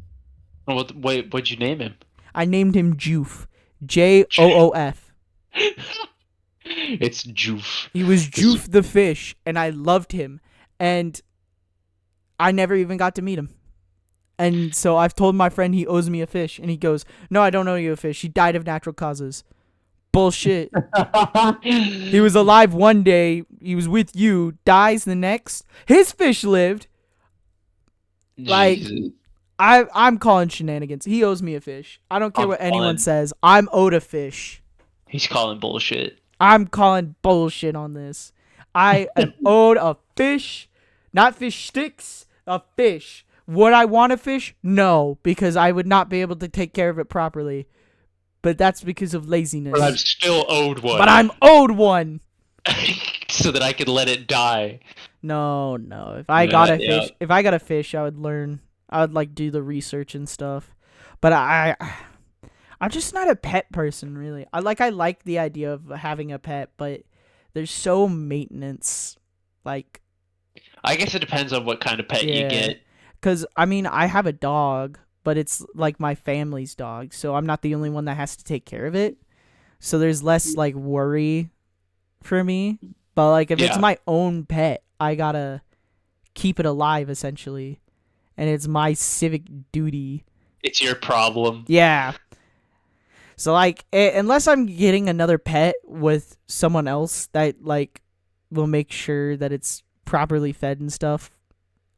Wait, what'd you name him? I named him Joof. Joof. It's Joof. He was Joof the fish, and I loved him, and I never even got to meet him. And so I've told my friend he owes me a fish, and he goes, "No, I don't owe you a fish. He died of natural causes." Bullshit. He was alive one day. He was with you. Dies the next. His fish lived. Like, Jesus. I'm calling shenanigans. He owes me a fish. I don't care what anyone says. I'm owed a fish. He's calling bullshit. I'm calling bullshit on this. I am owed a fish. Not fish sticks. A fish. Would I want a fish? No, because I would not be able to take care of it properly. But that's because of laziness. But I'm still owed one. But I'm owed one. So that I could let it die. No. If I got a fish, I would learn. I would like do the research and stuff. But I'm just not a pet person, really. I like the idea of having a pet, but there's so maintenance. Like, I guess it depends on what kind of pet you get. Because, I mean, I have a dog, but it's like my family's dog, so I'm not the only one that has to take care of it. So there's less, like, worry for me. But, like, if it's my own pet, I gotta keep it alive, essentially. And it's my civic duty. It's your problem. Yeah. So, like, unless I'm getting another pet with someone else that, like, will make sure that it's properly fed and stuff,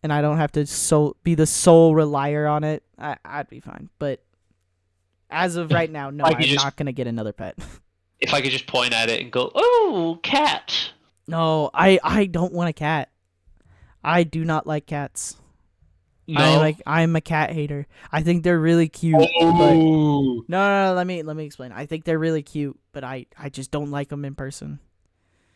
and I don't have to be the sole relier on it, I'd be fine. But as of right now, no, I'm not going to get another pet. If I could just point at it and go, "Oh, cat." No, I don't want a cat. I do not like cats. No. I'm a cat hater. I think they're really cute. But no, let me explain. I think they're really cute, but I just don't like them in person.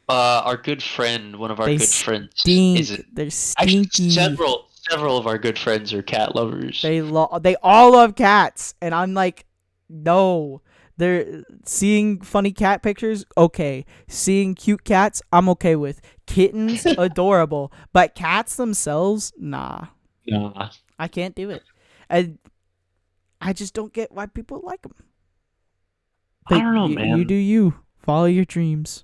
Our good friend, one of our good friends, They're stinky. Actually, several of our good friends are cat lovers. They all love cats, and I'm like, no. They're seeing funny cat pictures, okay. Seeing cute cats, I'm okay with. Kittens, adorable, but cats themselves, nah. Nah. I can't do it, and I just don't get why people like them. I don't know, man. You do you. Follow your dreams.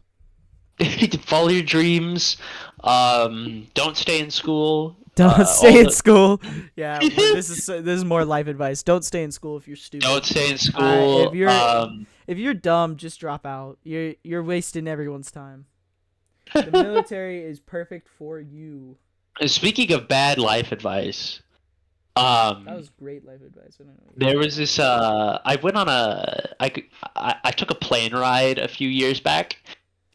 Follow your dreams. Don't stay in school. Don't stay in school. Yeah, this is more life advice. Don't stay in school if you're stupid. Don't stay in school. If you're dumb, just drop out. You're wasting everyone's time. The military is perfect for you. Speaking of bad life advice, that was great life advice. I don't know. There was this. I went on I took a plane ride a few years back.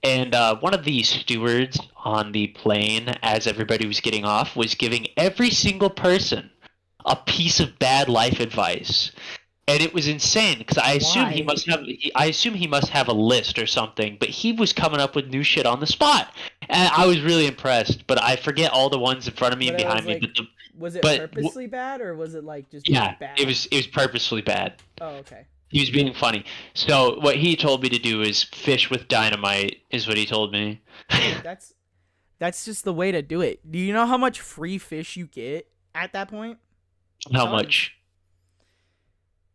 And one of the stewards on the plane, as everybody was getting off, was giving every single person a piece of bad life advice, and it was insane because I assume he must have a list or something. But he was coming up with new shit on the spot, and I was really impressed. But I forget all the ones in front of me and behind me. Was it purposely bad, or was it like just bad? It was purposely bad. Oh, okay. He was being funny. So what he told me to do is fish with dynamite, is what he told me. That's just the way to do it. Do you know how much free fish you get at that point? How much?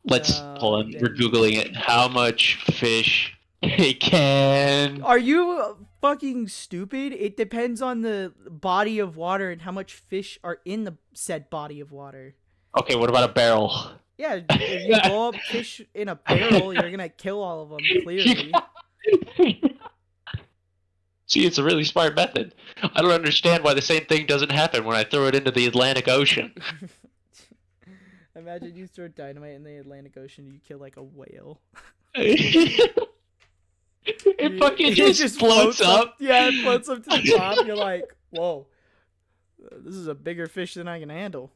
Let's hold on. We're Googling it. How much fish can... Are you fucking stupid? It depends on the body of water and how much fish are in the said body of water. Okay, what about a barrel? Yeah, if you blow up fish in a barrel, you're gonna kill all of them, clearly. See, it's a really smart method. I don't understand why the same thing doesn't happen when I throw it into the Atlantic Ocean. Imagine you throw dynamite in the Atlantic Ocean and you kill, like, a whale. It fucking just floats up. Yeah, it floats up to the top. You're like, whoa. This is a bigger fish than I can handle.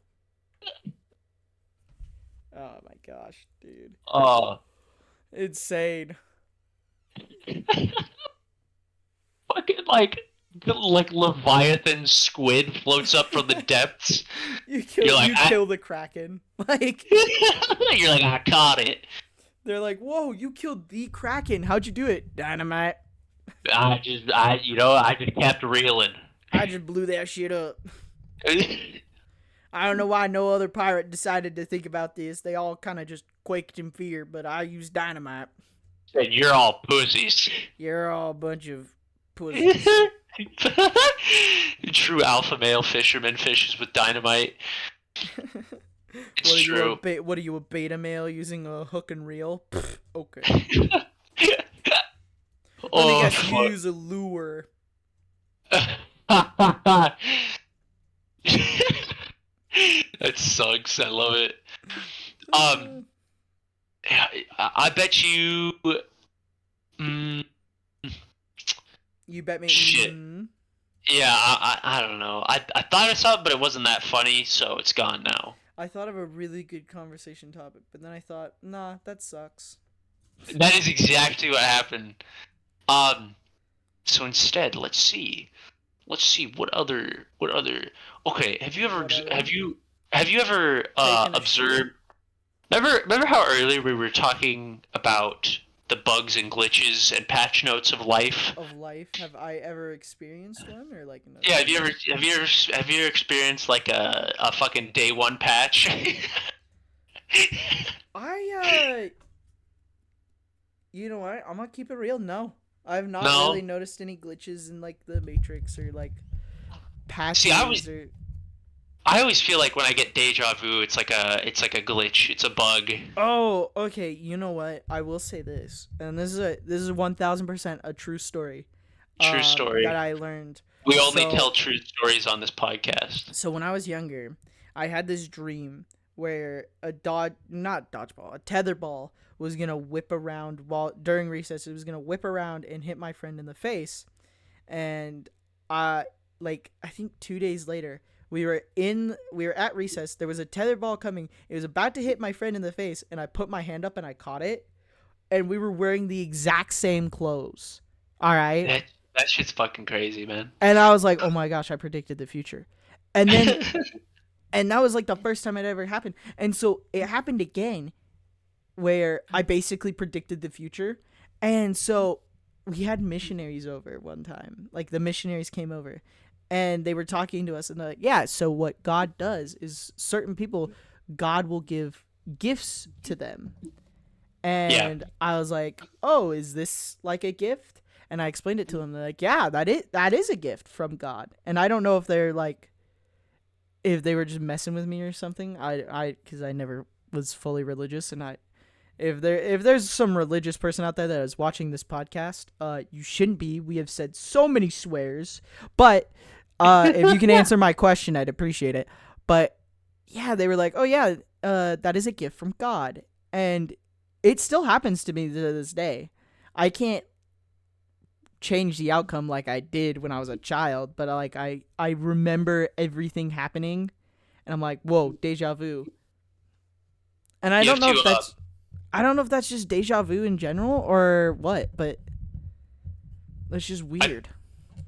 Oh my gosh, dude. Oh. Insane. Fucking like Leviathan squid floats up from the depths. You kill the Kraken. Like you're like, I caught it. They're like, whoa, you killed the Kraken. How'd you do it? Dynamite. I just kept reeling. I just blew that shit up. I don't know why no other pirate decided to think about this. They all kind of just quaked in fear, but I used dynamite. Said you're all pussies. You're all a bunch of pussies. True alpha male fisherman fishes with dynamite. It's true. What are you, a beta male using a hook and reel? Okay. Let me guess, you use a lure. That sucks. I love it. I bet you. You bet me. Shit. Yeah, I don't know. I thought I saw it, but it wasn't that funny, so it's gone now. I thought of a really good conversation topic, but then I thought, nah, that sucks. That is exactly what happened. So instead, let's see what other. Okay, have you ever observed? Remember how earlier we were talking about the bugs and glitches and patch notes of life? Have I ever experienced one, or like another? Yeah, have you ever experienced like a fucking day one patch? You know what? I'm gonna keep it real. No, I've not really noticed any glitches in like the Matrix or like patches. See, I always feel like when I get deja vu, it's like a glitch, it's a bug. Oh, okay. You know what? I will say this, and this is 1000% a true story. True story that I learned. We only tell true stories on this podcast. So when I was younger, I had this dream where a tetherball was gonna whip around during recess. It was gonna whip around and hit my friend in the face, and I think 2 days later. We were at recess. There was a tether ball coming. It was about to hit my friend in the face, and I put my hand up and I caught it. And we were wearing the exact same clothes. All right. That shit's fucking crazy, man. And I was like, oh my gosh, I predicted the future. And then, and that was like the first time it ever happened. And so it happened again, where I basically predicted the future. And so we had missionaries over one time. Like the missionaries came over. And they were talking to us, and they're like, yeah, so what God does is certain people, God will give gifts to them. And I was like, oh, is this like a gift? And I explained it to them. They're like, yeah, that is a gift from God. And I don't know if they're like, if they were just messing with me or something. Because I never was fully religious. And if there's some religious person out there that is watching this podcast, you shouldn't be. We have said so many swears, but if you can answer my question, I'd appreciate it. But yeah, they were like, oh yeah, that is a gift from God. And it still happens to me to this day. I can't change the outcome like I did when I was a child, but like I remember everything happening, and I'm like, whoa, deja vu. And I don't know if that's just deja vu in general or what, but it's just weird.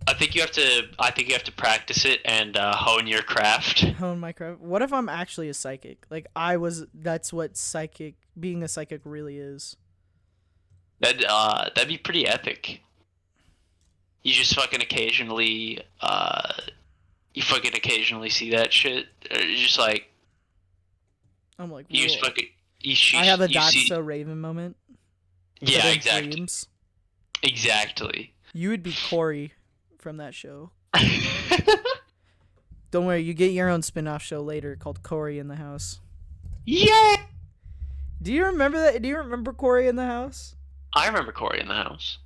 I think you have to practice it and hone your craft. Hone my craft. What if I'm actually a psychic? Like that's what being a psychic really is. That'd be pretty epic. You just fucking occasionally see that shit. Or you're just like, I'm like, you just fucking. I have a That's So Raven moment. Yeah, exactly. Dreams. Exactly. You would be Corey from that show. Don't worry, you get your own spin-off show later called Corey in the House. Yeah. Do you remember that? Do you remember Corey in the House? I remember Corey in the House.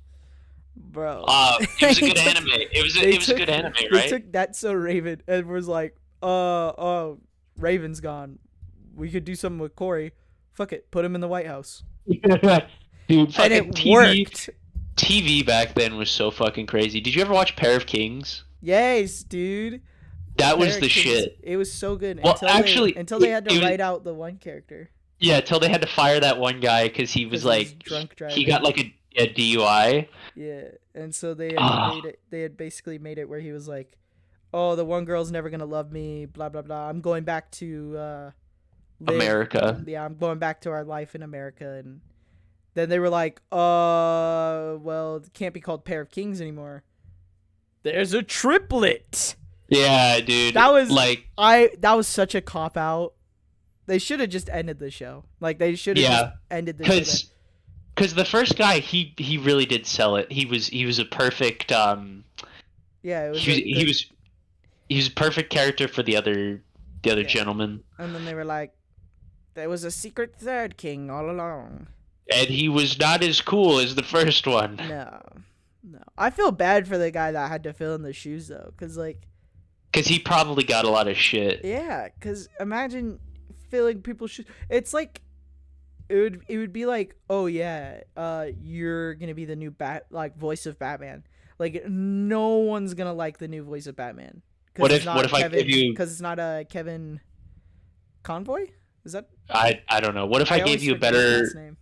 Bro. It was a good anime. It was a good anime, right? They took That's So Raven and was like, Raven's gone. We could do something with Corey. Fuck it, put him in the White House. Dude, and it worked. TV back then was so fucking crazy. Did you ever watch Pair of Kings? Yes, dude. That was the shit. It was so good. Well, until they had to write out the one character. Yeah, until they had to fire that one guy because he was like drunk driving. He got like a DUI. Yeah, and so they had made it. They had basically made it where he was like, "Oh, the one girl's never gonna love me." Blah blah blah. I'm going back to America. Yeah, I'm going back to our life in America, Then they were like, well, it can't be called Pair of Kings anymore. There's a triplet. Yeah, dude. That was like, that was such a cop out. They should have just ended the show. Like they should have just ended the show. Because the first guy, he really did sell it. He was a perfect Yeah, it was. He was a perfect character for the other gentleman. And then they were like, there was a secret third king all along. And he was not as cool as the first one. No. I feel bad for the guy that had to fill in the shoes though, because he probably got a lot of shit. Yeah, because imagine filling people's shoes. It's like it would be like, oh yeah, you're gonna be the new voice of Batman. Like no one's gonna like the new voice of Batman. What if I give you? Because it's not a Kevin Convoy. Is that? I don't know. What if I gave you a better?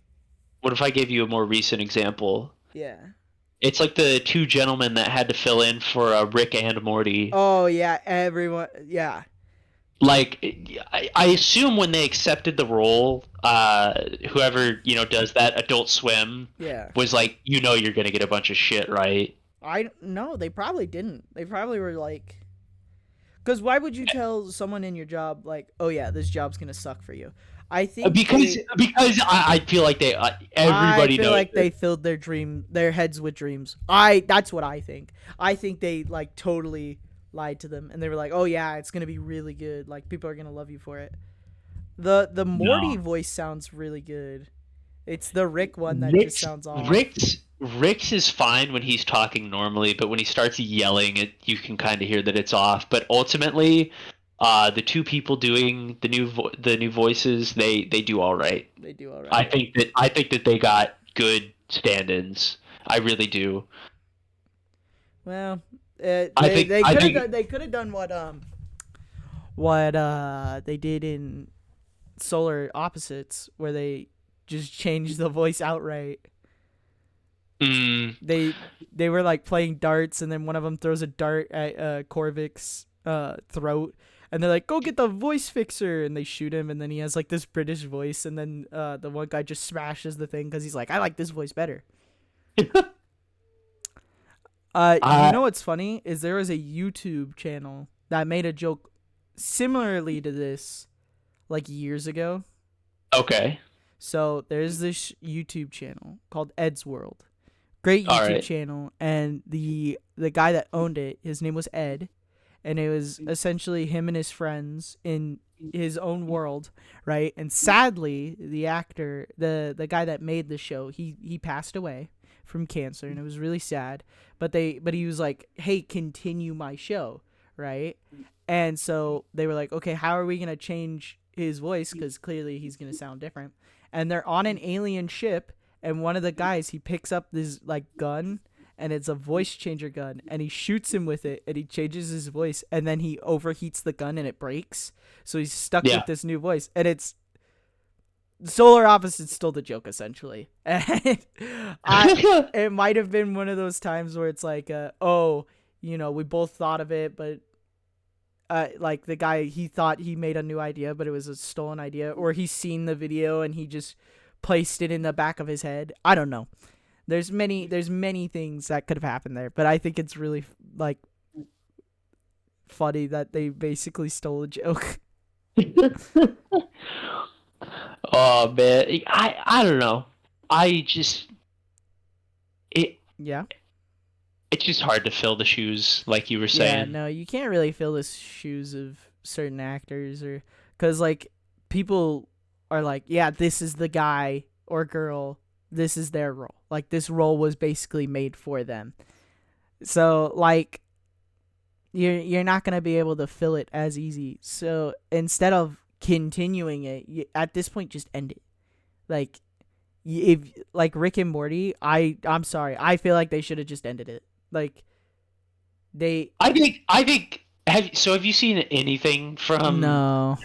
What if I gave you a more recent example? Yeah. It's like the two gentlemen that had to fill in for Rick and Morty. Oh yeah, everyone. Yeah. Like, I assume when they accepted the role, whoever does that, Adult Swim, was like, you're gonna get a bunch of shit, right? No, they probably didn't. They probably were like, because why would you tell someone in your job like, oh yeah, this job's gonna suck for you? I think because I feel like everybody knows. Like they filled their heads with dreams. That's what I think. I think they like totally lied to them, and they were like, oh yeah, it's gonna be really good. Like people are gonna love you for it. The Morty voice sounds really good. It's the Rick one that just sounds off. Rick's is fine when he's talking normally, but when he starts yelling, you can kind of hear that it's off. But ultimately, the two people doing the new voices, they do all right. They do all right. I think that they got good stand-ins. I really do. Well, they could have done what they did in Solar Opposites, where they just changed the voice outright. They were like playing darts, and then one of them throws a dart at Korvic's throat, and they're like, go get the voice fixer, and they shoot him, and then he has like this British voice, and then the one guy just smashes the thing because he's like, I like this voice better. You know what's funny is there was a YouTube channel that made a joke similarly to this like years ago. Okay. So there's this YouTube channel called Ed's World. Great YouTube channel, and the guy that owned it, his name was Ed, and it was essentially him and his friends in his own world, right? And sadly, the actor, the guy that made the show, he passed away from cancer, and it was really sad. But he was like, "Hey, continue my show," right? And so they were like, "Okay, how are we gonna change his voice? Because clearly he's gonna sound different." And they're on an alien ship. And one of the guys, he picks up this like gun, and it's a voice changer gun, and he shoots him with it, and he changes his voice, and then he overheats the gun and it breaks. So he's stuck with this new voice, and it's Solar Opposites stole the joke essentially. And it might have been one of those times where it's like, we both thought of it, but like the guy, he thought he made a new idea, but it was a stolen idea, or he's seen the video and he just placed it in the back of his head. I don't know. There's many things that could have happened there, but I think it's really like funny that they basically stole a joke. Oh man, I don't know. It's just hard to fill the shoes, like you were saying. Yeah, no, you can't really fill the shoes of certain actors, or because like people are like, yeah, this is the guy or girl, this is their role. Like this role was basically made for them. So like you're not gonna be able to fill it as easy. So instead of continuing it, at this point just end it. Like if like Rick and Morty, I'm sorry, I feel like they should have just ended it. Like I think have you seen anything from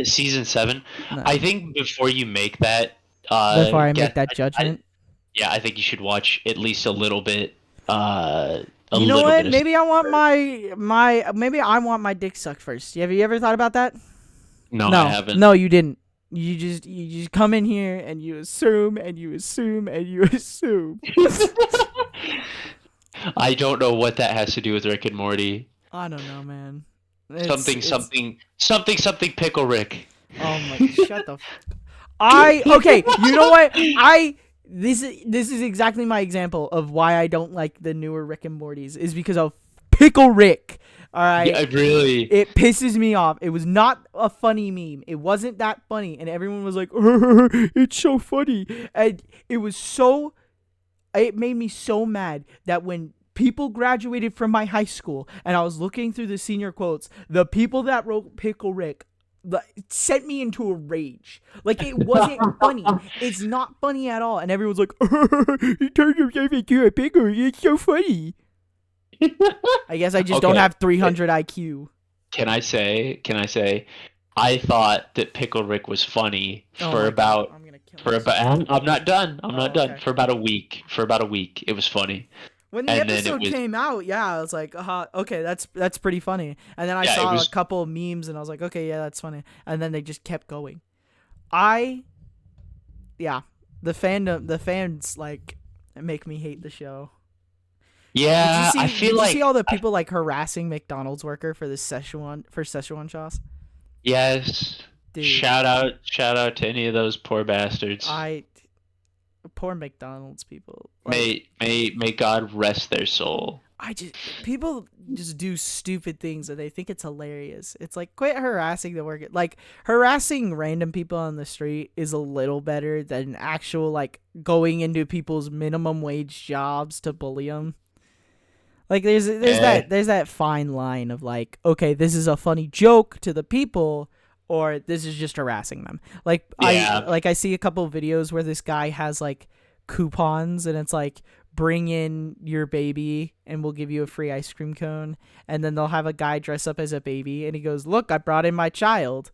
season 7? No. I think before you make that make that judgment, I think you should watch at least a little bit. You know what? Maybe I want my dick sucked first. Have you ever thought about that? No, I haven't. No, you didn't. You just come in here and you assume and you assume and you assume. I don't know what that has to do with Rick and Morty. I don't know, man. Something pickle Rick. Oh my! Shut the. Okay. You know what? This is exactly my example of why I don't like the newer Rick and Mortys is because of Pickle Rick. All right. Yeah, really. It pisses me off. It was not a funny meme. It wasn't that funny, and everyone was like, "It's so funny," and it was so. It made me so mad that when people graduated from my high school and I was looking through the senior quotes, the people that wrote Pickle Rick it sent me into a rage. Like, it wasn't funny. It's not funny at all. And everyone's like, he turned himself into a pickle. It's so funny. I guess I just don't have 300 IQ. Can I say? I thought that Pickle Rick was funny for about. I'm not done. Okay. For about a week. It was funny. When the episode came out, yeah, I was like, okay, that's pretty funny. And then I saw a couple of memes, and I was like, okay, yeah, that's funny. And then they just kept going. The fans like make me hate the show. Yeah, I feel like. Did you see all the people like harassing McDonald's worker for the Szechuan sauce? Yes. Dude. Shout out to any of those poor bastards. Poor McDonald's people. Like, may God rest their soul. People just do stupid things and they think it's hilarious. It's like, quit harassing the worker. Like, harassing random people on the street is a little better than actual like going into people's minimum wage jobs to bully them. Like, there's that fine line of like, okay, this is a funny joke to the people, or this is just harassing them. Like, yeah. I see a couple of videos where this guy has like coupons and it's like, bring in your baby and we'll give you a free ice cream cone. And then they'll have a guy dress up as a baby and he goes, look, I brought in my child.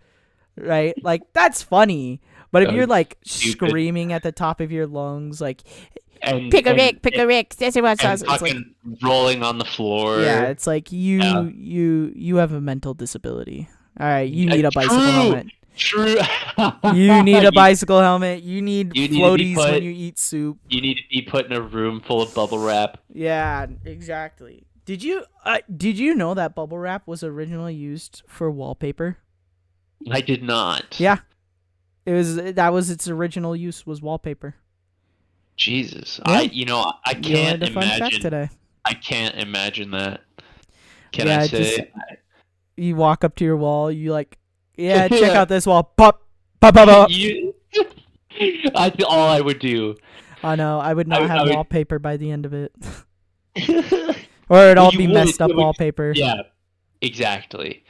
Right? Like, that's funny. But if you're like screaming at the top of your lungs, like, pick a Rick, this is what it's like rolling on the floor. Yeah, it's like you have a mental disability. All right, you need a bicycle helmet. True. You need a bicycle helmet. You need floaties when you eat soup. You need to be put in a room full of bubble wrap. Yeah, exactly. Did you know that bubble wrap was originally used for wallpaper? I did not. Yeah. That was its original use, was wallpaper. Jesus. Yeah. I can't imagine. Fun fact today. I can't imagine that. Can I say? You walk up to your wall, you like, yeah, check out this wall. Pop, pop, pop, pop. All I would do. I know. I would not have wallpaper by the end of it. Or it'd all be messed up wallpaper. Yeah, exactly.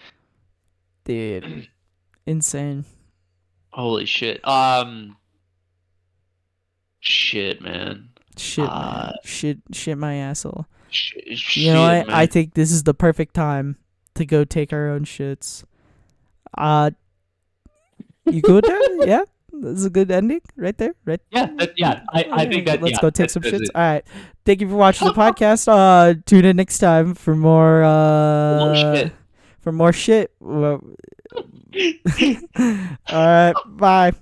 Dude, insane. Holy shit. Shit, man. Shit my asshole. Shit, you know what? Man. I think this is the perfect time to go take our own shits. You good there? Yeah? This is a good ending right there, right? Yeah, I think that. Let's go take some shits. All right. Thank you for watching the podcast. Tune in next time for more shit. For more shit. All right. Bye.